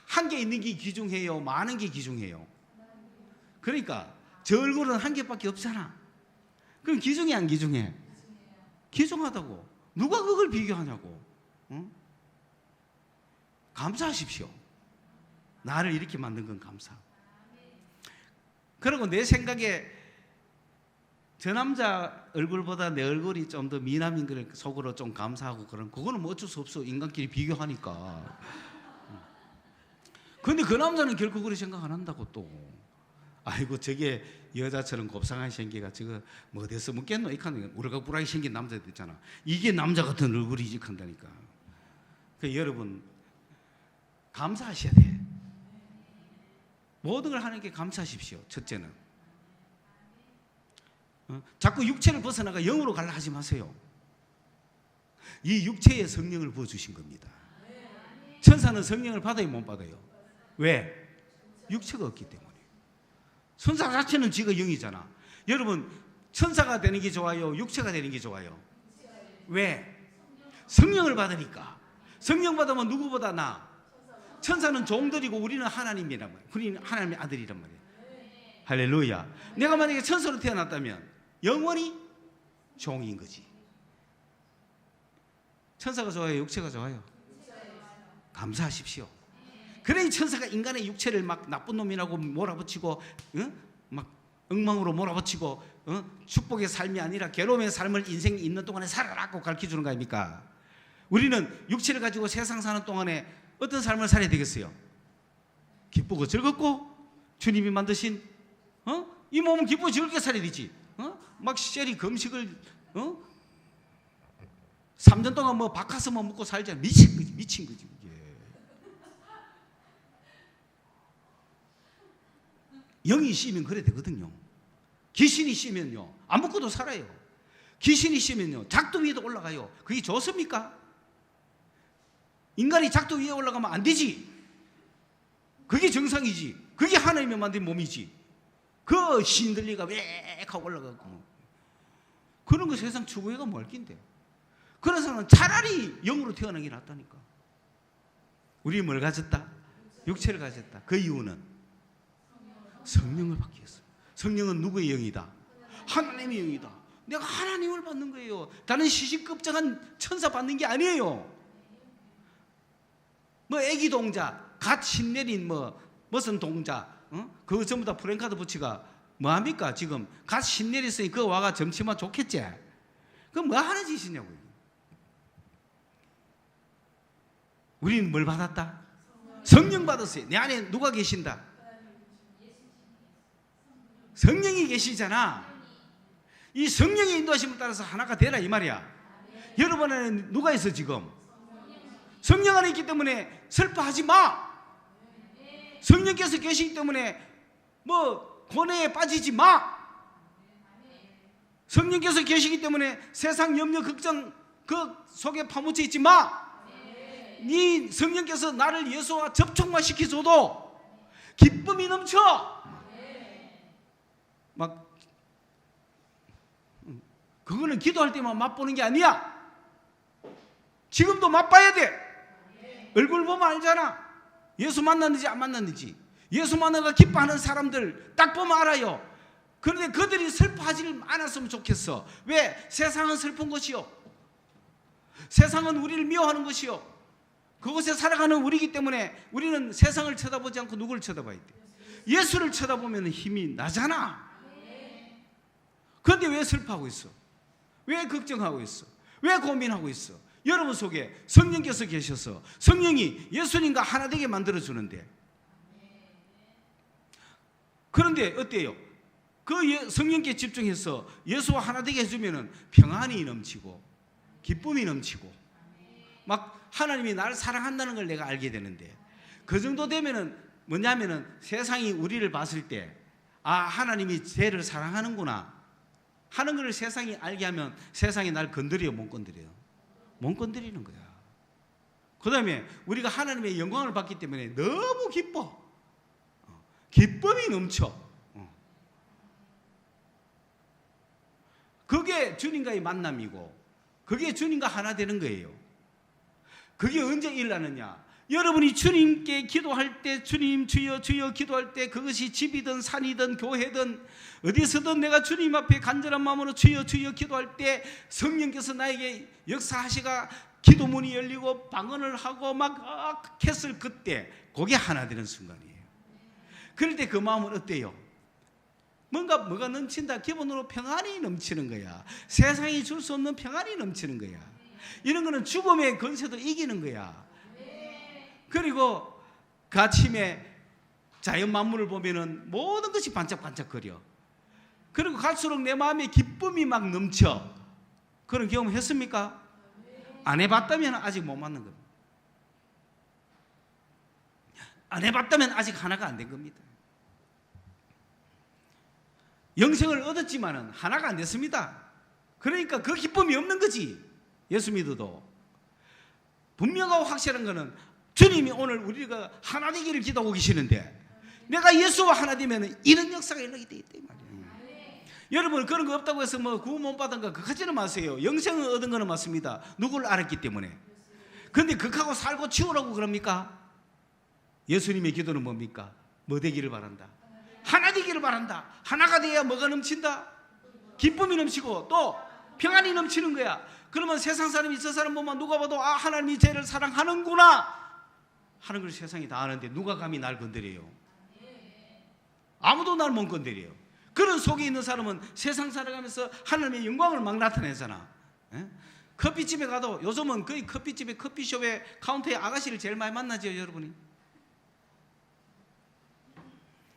한 개 있는 게 귀중해요? 많은 게 귀중해요? 그러니까 저 얼굴은 한 개밖에 없잖아. 그럼 귀중해 안 귀중해? 귀중하다고. 누가 그걸 비교하냐고. 응? 감사하십시오. 나를 이렇게 만든 건 감사. 그리고 내 생각에 저 남자 얼굴보다 내 얼굴이 좀 더 미남인 걸 속으로 좀 감사하고 그거는 뭐 어쩔 수 없어. 인간끼리 비교하니까. 근데 그 남자는 결코 그렇게 생각 안 한다고 또. 아이고 저게 여자처럼 곱상하게 생기가 저거 뭐 어디서 묻겠노? 이칸 우리가 불하게 생긴 남자들 있잖아. 이게 남자 같은 얼굴이지 한다니까. 그 여러분 감사하셔야 돼. 모든 걸 하나님께 감사하십시오. 첫째는 자꾸 육체를 벗어나가 영으로 가려 하지 마세요. 이 육체에 성령을 부어주신 겁니다. 천사는 성령을 받아요 못 받아요? 왜? 육체가 없기 때문에. 천사 자체는 지가 영이잖아. 여러분 천사가 되는 게 좋아요? 육체가 되는 게 좋아요? 왜? 성령을 받으니까. 성령 받으면 누구보다 나? 천사는 종들이고 우리는 하나님이란 말이에요. 우리는 하나님의 아들이란 말이에요. 할렐루야. 내가 만약에 천사로 태어났다면 영원히 종인 거지. 천사가 좋아요? 육체가 좋아요? 감사하십시오. 그래 천사가 인간의 육체를 막 나쁜 놈이라고 몰아붙이고 막 엉망으로 몰아붙이고 축복의 삶이 아니라 괴로움의 삶을 인생 있는 동안에 살아라고 가르쳐주는 거 아닙니까? 우리는 육체를 가지고 세상 사는 동안에 어떤 삶을 살아야 되겠어요? 기쁘고 즐겁고 주님이 만드신 이 몸은 기쁘고 즐겁게 살아야 되지. 막 시절이 금식을 3년 동안 뭐 박하스만 먹고 살자. 미친 거지 그게. 영이 씌면 그래 되거든요. 귀신이 씌면요 안 먹고도 살아요. 귀신이 씌면요 작두 위에도 올라가요. 그게 좋습니까? 인간이 작두 위에 올라가면 안 되지. 그게 정상이지. 그게 하나님이 만든 몸이지. 그 신들리가 왜 하고 올라가고 그런 거 세상 추구해가 뭘 낀데. 그런 사람은 차라리 영으로 태어나는 게 낫다니까. 우리 뭘 가졌다? 육체를 가졌다. 그 이유는 성령을 받기 위해서. 성령은 누구의 영이다? 하나님의 영이다. 내가 하나님을 받는 거예요. 다른 시시껍적한 천사 받는 게 아니에요. 뭐 애기 동자, 갓 신내린 무슨 동자, 그거 전부 다 프랭카드 부치가 뭐합니까? 지금 갓 신내렸으니 그거 와가 점치면 좋겠지. 그럼 뭐 하는 짓이냐고요. 우리는 뭘 받았다? 성령 받았어요. 내 안에 누가 계신다? 성령이 계시잖아. 이 성령의 인도하심을 따라서 하나가 되라 이 말이야. 여러분 안에 누가 있어 지금? 성령 안에 있기 때문에 슬퍼하지 마. 성령께서 계시기 때문에 뭐 고뇌에 빠지지 마. 성령께서 계시기 때문에 세상 염려 걱정 그 속에 파묻혀 있지 마. 네 성령께서 나를 예수와 접촉만 시켜줘도 기쁨이 넘쳐. 막 그거는 기도할 때만 맛보는 게 아니야. 지금도 맛봐야 돼. 얼굴 보면 알잖아. 예수 만났는지 안 만났는지. 예수 만나가 기뻐하는 사람들 딱 보면 알아요. 그런데 그들이 슬퍼하지 않았으면 좋겠어. 왜? 세상은 슬픈 것이요, 세상은 우리를 미워하는 것이요, 그곳에 살아가는 우리이기 때문에 우리는 세상을 쳐다보지 않고 누구를 쳐다봐야 돼? 예수를 쳐다보면 힘이 나잖아. 그런데 왜 슬퍼하고 있어? 왜 걱정하고 있어? 왜 고민하고 있어? 여러분 속에 성령께서 계셔서 성령이 예수님과 하나 되게 만들어주는데, 그런데 어때요? 그 성령께 집중해서 예수와 하나 되게 해주면 평안이 넘치고 기쁨이 넘치고 막 하나님이 나를 사랑한다는 걸 내가 알게 되는데, 그 정도 되면은 뭐냐면은 세상이 우리를 봤을 때 하나님이 쟤를 사랑하는구나 하는 걸 세상이 알게 하면 세상이 날 건드려요, 못 건드려요? 못 건드리는 거야. 그 다음에 우리가 하나님의 영광을 받기 때문에 너무 기뻐. 기쁨이 넘쳐. 그게 주님과의 만남이고, 그게 주님과 하나 되는 거예요. 그게 언제 일어나느냐? 여러분이 주님께 기도할 때, 주님 주여 주여 기도할 때, 그것이 집이든 산이든 교회든 어디서든 내가 주님 앞에 간절한 마음으로 주여 주여 기도할 때 성령께서 나에게 역사하시가 기도문이 열리고 방언을 하고 막 했을 그때, 그게 하나 되는 순간이에요. 그럴 때 그 마음은 어때요? 뭐가 넘친다. 기본으로 평안이 넘치는 거야. 세상이 줄 수 없는 평안이 넘치는 거야. 이런 거는 죽음의 권세도 이기는 거야. 그리고 그 아침에 자연 만물을 보면은 모든 것이 반짝반짝거려. 그리고 갈수록 내 마음에 기쁨이 막 넘쳐. 그런 경험 했습니까? 안 해봤다면 아직 못 맞는 겁니다. 안 해봤다면 아직 하나가 안 된 겁니다. 영생을 얻었지만은 하나가 안 됐습니다. 그러니까 그 기쁨이 없는 거지. 예수 믿어도. 분명하고 확실한 거는 주님이 오늘 우리가 하나 되기를 기도하고 계시는데, 내가 예수와 하나 되면 이런 역사가 일어나게 돼 있단 말이에요. 여러분, 그런 거 없다고 해서 뭐 구원 못 받은 거 그거까지는 마세요. 영생을 얻은 거는 맞습니다. 누구를 알았기 때문에. 그런데 그하고 살고 치우라고 그럽니까? 예수님의 기도는 뭡니까? 뭐 되기를 바란다? 하나 되기를 바란다. 하나가 돼야 뭐가 넘친다? 기쁨이 넘치고 또 평안이 넘치는 거야. 그러면 세상 사람이 저 사람 보면 누가 봐도 하나님이 쟤를 사랑하는구나 하는 걸 세상이 다 아는데 누가 감히 날 건드려요? 아무도 날 못 건드려요. 그런 속에 있는 사람은 세상 살아가면서 하나님의 영광을 막 나타내잖아. 커피집에 가도 요즘은 거의 커피집에, 커피숍에 카운터에 아가씨를 제일 많이 만나죠, 여러분이.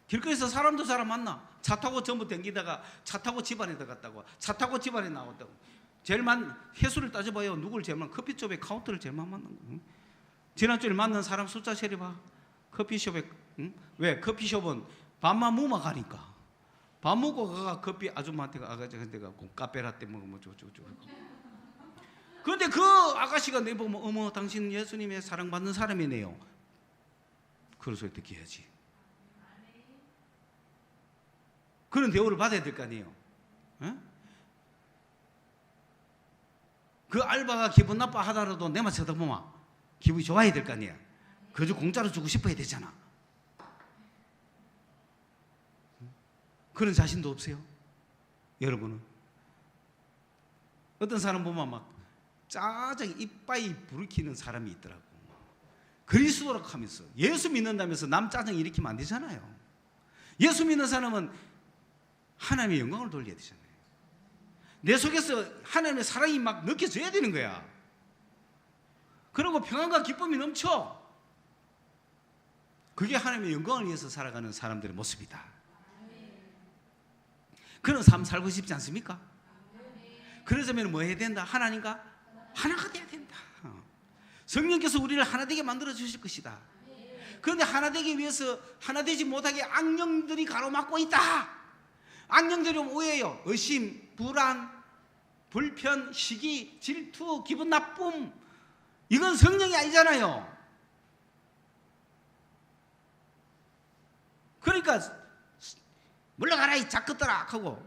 길거리에서 사람도 사람 만나. 차 타고 전부 댕기다가 차 타고 집안에 들어갔다고, 차 타고 집안에 나왔다고. 제일 횟수를 따져봐요. 누굴 제일 많아? 커피숍에 카운터를 제일 많이 만난 거야. 지난주에 만난 사람 숫자 세려봐. 커피숍에. 왜? 커피숍은 밥만 무마 가니까. 밥 먹고 가가 커피 아줌마한테 아가씨한테 가고 카페라떼 먹으면 저저저. 그런데 그 아가씨가 내 보면 어머 당신 예수님의 사랑받는 사람이네요. 그런 소리 듣게 해야지. 그런 대우를 받아야 될 거 아니에요. 그 알바가 기분 나빠 하더라도 내만 쳐다보면 기분이 좋아야 될 거 아니에요. 그저 공짜로 주고 싶어야 되잖아. 그런 자신도 없어요? 여러분은? 어떤 사람 보면 막 짜증 이빠이 불키는 사람이 있더라고. 그리스도라고 하면서 예수 믿는다면서 남 짜증 일으키면 안 되잖아요. 예수 믿는 사람은 하나님의 영광을 돌려야 되잖아요. 내 속에서 하나님의 사랑이 막 느껴져야 되는 거야. 그리고 평안과 기쁨이 넘쳐. 그게 하나님의 영광을 위해서 살아가는 사람들의 모습이다. 그런 삶 살고 싶지 않습니까? 그러자면 뭐 해야 된다? 하나님과 하나가 돼야 된다. 성령께서 우리를 하나 되게 만들어 주실 것이다. 그런데 하나 되기 위해서 하나 되지 못하게 악령들이 가로막고 있다. 악령들이 뭐예요? 의심, 불안, 불편, 시기, 질투, 기분 나쁨. 이건 성령이 아니잖아요. 그러니까 물러가라 이 작것들아 하고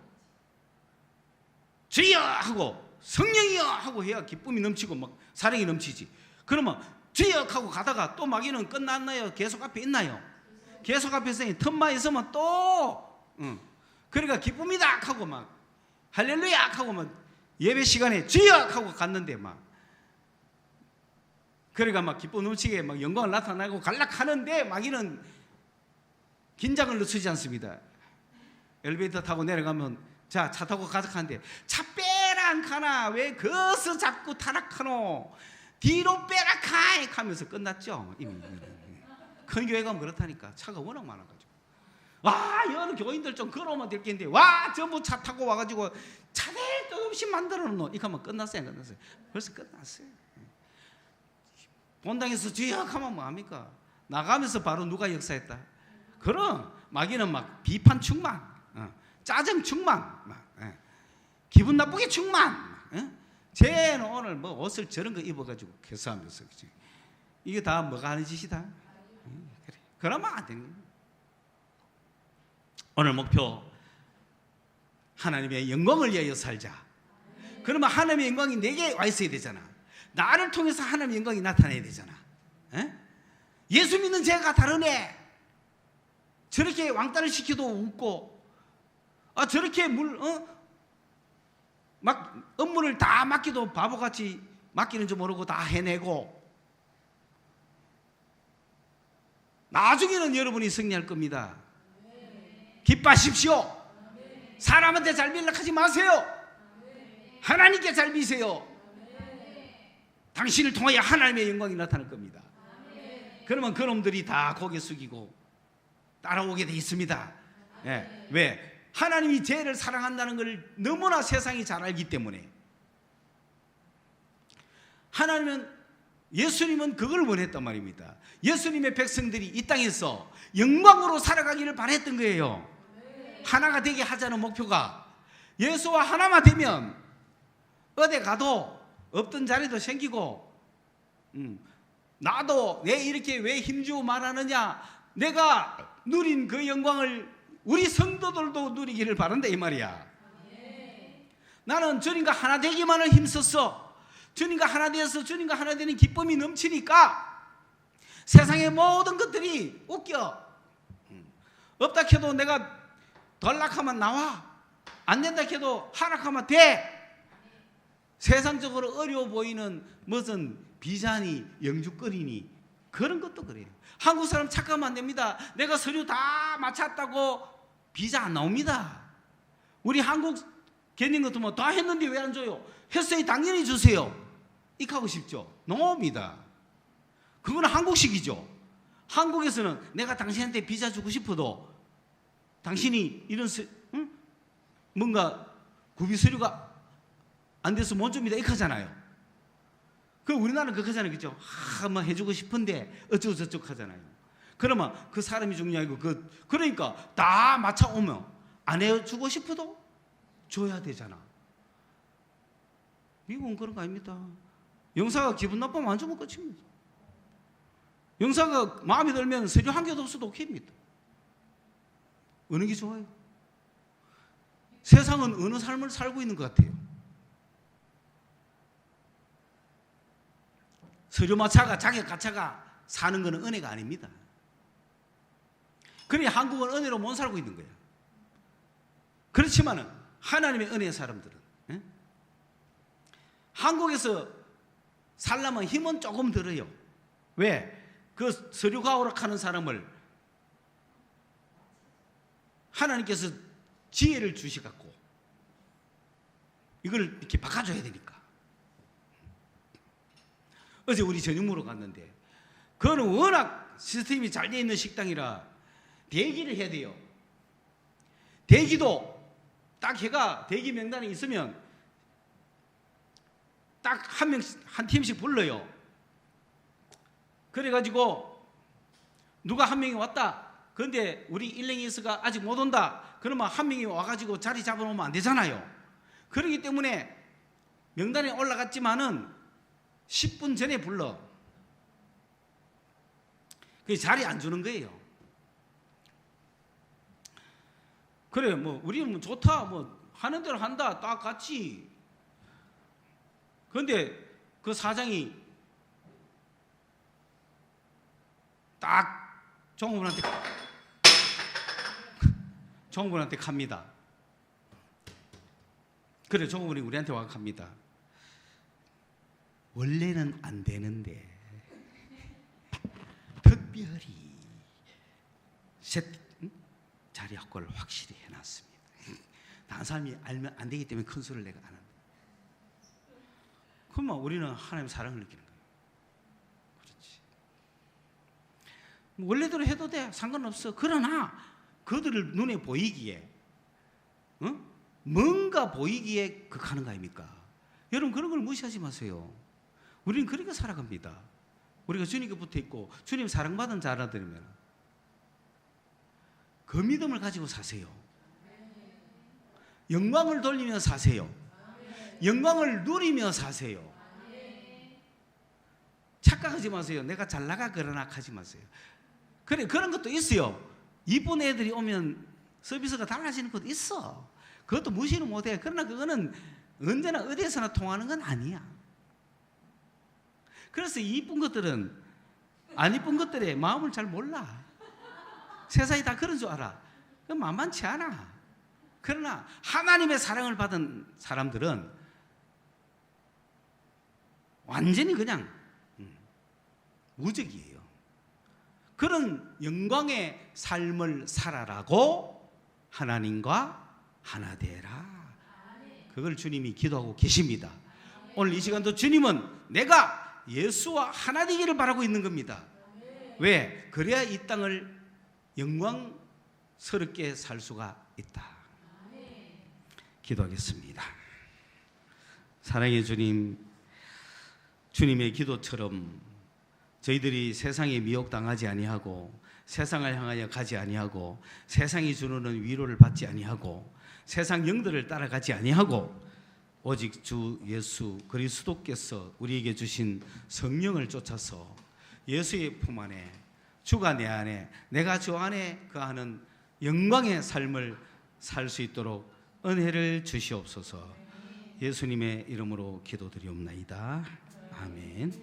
주여 하고 성령이여 하고 해야 기쁨이 넘치고 막 사랑이 넘치지. 그러면 주여 하고 가다가 또 마귀는 끝났나요? 계속 앞에 있나요? 계속 앞에 있으니 틈만 있으면 또 그러니까 기쁨이다 하고 막 할렐루야 하고 막 예배 시간에 주여 하고 갔는데 막 그러니까 막 기쁨 넘치게 막 영광을 나타나고 갈락하는데 마귀는 긴장을 늦추지 않습니다. 엘리베이터 타고 내려가면 자, 차 타고 가자 하는데 차 빼라 안 가나? 왜 거기서 자꾸 타락하노? 뒤로 빼라 카이 하면서 끝났죠. 이미 큰 교회 가면 그렇다니까. 차가 워낙 많아가지고 와 여러 교인들 좀 걸어오면 될 게 있는데 와 전부 차 타고 와가지고 차들 또 없이 만들어 놓노. 이거 하면 끝났어요. 안 끝났어요? 벌써 끝났어요. 본당에서 주여 하면 뭐합니까? 나가면서 바로 누가 역사했다? 그럼 마귀는 막 비판 충만, 짜증 충만, 기분 나쁘게 충만. 쟤는 오늘 뭐 옷을 저런 거 입어가지고 개수하면서 이게 다 뭐가 하는 짓이다? 그래. 그러면 안 되는 거예요. 오늘 목표, 하나님의 영광을 위하여 살자. 그러면 하나님의 영광이 내게 와 있어야 되잖아. 나를 통해서 하나님의 영광이 나타나야 되잖아. 예수 믿는 죄가 다르네. 저렇게 왕따를 시켜도 웃고, 저렇게 막 업무를 다 맡기도 바보같이 맡기는 줄 모르고 다 해내고, 나중에는 여러분이 승리할 겁니다. 기뻐하십시오. 사람한테 잘 밀락하지 마세요. 하나님께 잘 미세요. 당신을 통하여 하나님의 영광이 나타날 겁니다. 그러면 그놈들이 다 고개 숙이고 따라오게 돼 있습니다. 왜? 하나님이 죄를 사랑한다는 걸 너무나 세상이 잘 알기 때문에. 예수님은 그걸 원했단 말입니다. 예수님의 백성들이 이 땅에서 영광으로 살아가기를 바랬던 거예요. 하나가 되게 하자는 목표가, 예수와 하나만 되면 어디 가도 없던 자리도 생기고, 나도 왜 이렇게 왜 힘주고 말하느냐, 내가 누린 그 영광을 우리 성도들도 누리기를 바란다 이 말이야. 나는 주님과 하나 되기만을 힘썼어. 주님과 하나 되어서 주님과 하나 되는 기쁨이 넘치니까 세상의 모든 것들이 웃겨. 없다 해도 내가 덜락하면 나와, 안 된다 해도 하락하면 돼. 세상적으로 어려워 보이는 무슨 비자니 영주거리니 그런 것도 그래요. 한국 사람 착각하면 안 됩니다. 내가 서류 다 마쳤다고 비자 안 나옵니다. 우리 한국 견인 같은 거 다 했는데 왜 안 줘요? 했어요. 당연히 주세요. 이렇게 하고 싶죠? 나옵니다. 그거는 한국식이죠. 한국에서는 내가 당신한테 비자 주고 싶어도 당신이 이런 뭔가 구비 서류가 안 돼서 못 줍니다. 이렇게 하잖아요. 그 우리나라는 그렇게 하잖아요. 그죠? 뭐 해주고 싶은데 어쩌고 저쩌고 하잖아요. 그러면 그 사람이 중요하고 그러니까 다 맞춰오면 안 해주고 싶어도 줘야 되잖아. 미국은 그런 거 아닙니다. 영사가 기분 나쁘면 안 주면 끝입니다. 영사가 마음에 들면 서류 한 개도 없어도 오케이입니다. 어느 게 좋아요? 세상은 어느 삶을 살고 있는 것 같아요? 서류 마차가 자격 가차가 사는 것은 은혜가 아닙니다. 그래 한국은 은혜로 못 살고 있는 거예요. 그렇지만은 하나님의 은혜의 사람들은 한국에서 살려면 힘은 조금 들어요. 왜? 그 서류가 오락하는 사람을 하나님께서 지혜를 주시갖고 이걸 이렇게 바꿔줘야 되니까. 어제 우리 저녁 먹으러 갔는데 그거는 워낙 시스템이 잘 되어 있는 식당이라 대기를 해야 돼요. 대기도 딱 해가 대기 명단에 있으면 딱 한 명씩 한 팀씩 불러요. 그래가지고 누가 한 명이 왔다. 그런데 우리 일랭이스가 아직 못 온다. 그러면 한 명이 와가지고 자리 잡아놓으면 안 되잖아요. 그렇기 때문에 명단에 올라갔지만은 10분 전에 불러. 그 자리 안 주는 거예요. 그래 뭐 우리는 뭐 좋다 뭐 하는 대로 한다 딱 같이. 그런데 그 사장이 딱 종업원한테 갑니다. 그래 종업원이 우리한테 와 갑니다. 원래는 안 되는데 특별히 자리 확보를 확실히 해놨습니다. 다른 사람이 알면 안 되기 때문에 큰 소리를 내가 안 합니다. 그러면 우리는 하나님의 사랑을 느끼는 거예요. 그렇지. 원래대로 해도 돼. 상관없어. 그러나 그들을 눈에 보이기에 뭔가 보이기에 극하는 거 아닙니까? 여러분 그런 걸 무시하지 마세요. 우리는 그렇게 살아갑니다. 우리가 주님께 붙어 있고 주님 사랑받은 자라들이면 그 믿음을 가지고 사세요. 영광을 돌리며 사세요. 영광을 누리며 사세요. 착각하지 마세요. 내가 잘 나가 그러나 하지 마세요. 그래, 그런 것도 있어요. 이쁜 애들이 오면 서비스가 달라지는 것도 있어. 그것도 무시는 못해. 그러나 그거는 언제나 어디에서나 통하는 건 아니야. 그래서 이쁜 것들은 안 이쁜 것들의 마음을 잘 몰라. 세상이 다 그런 줄 알아. 그건 만만치 않아. 그러나 하나님의 사랑을 받은 사람들은 완전히 그냥 무적이에요. 그런 영광의 삶을 살아라고 하나님과 하나 되라. 그걸 주님이 기도하고 계십니다. 오늘 이 시간도 주님은 내가 예수와 하나 되기를 바라고 있는 겁니다. 왜? 그래야 이 땅을 영광스럽게 살 수가 있다. 기도하겠습니다. 사랑의 주님, 주님의 기도처럼 저희들이 세상에 미혹당하지 아니하고 세상을 향하여 가지 아니하고 세상이 주는 위로를 받지 아니하고 세상 영들을 따라가지 아니하고 오직 주 예수 그리스도께서 우리에게 주신 성령을 쫓아서 예수의 품 안에 주가 내 안에 내가 주 안에 거하는 영광의 삶을 살 수 있도록 은혜를 주시옵소서. 예수님의 이름으로 기도드리옵나이다. 아멘.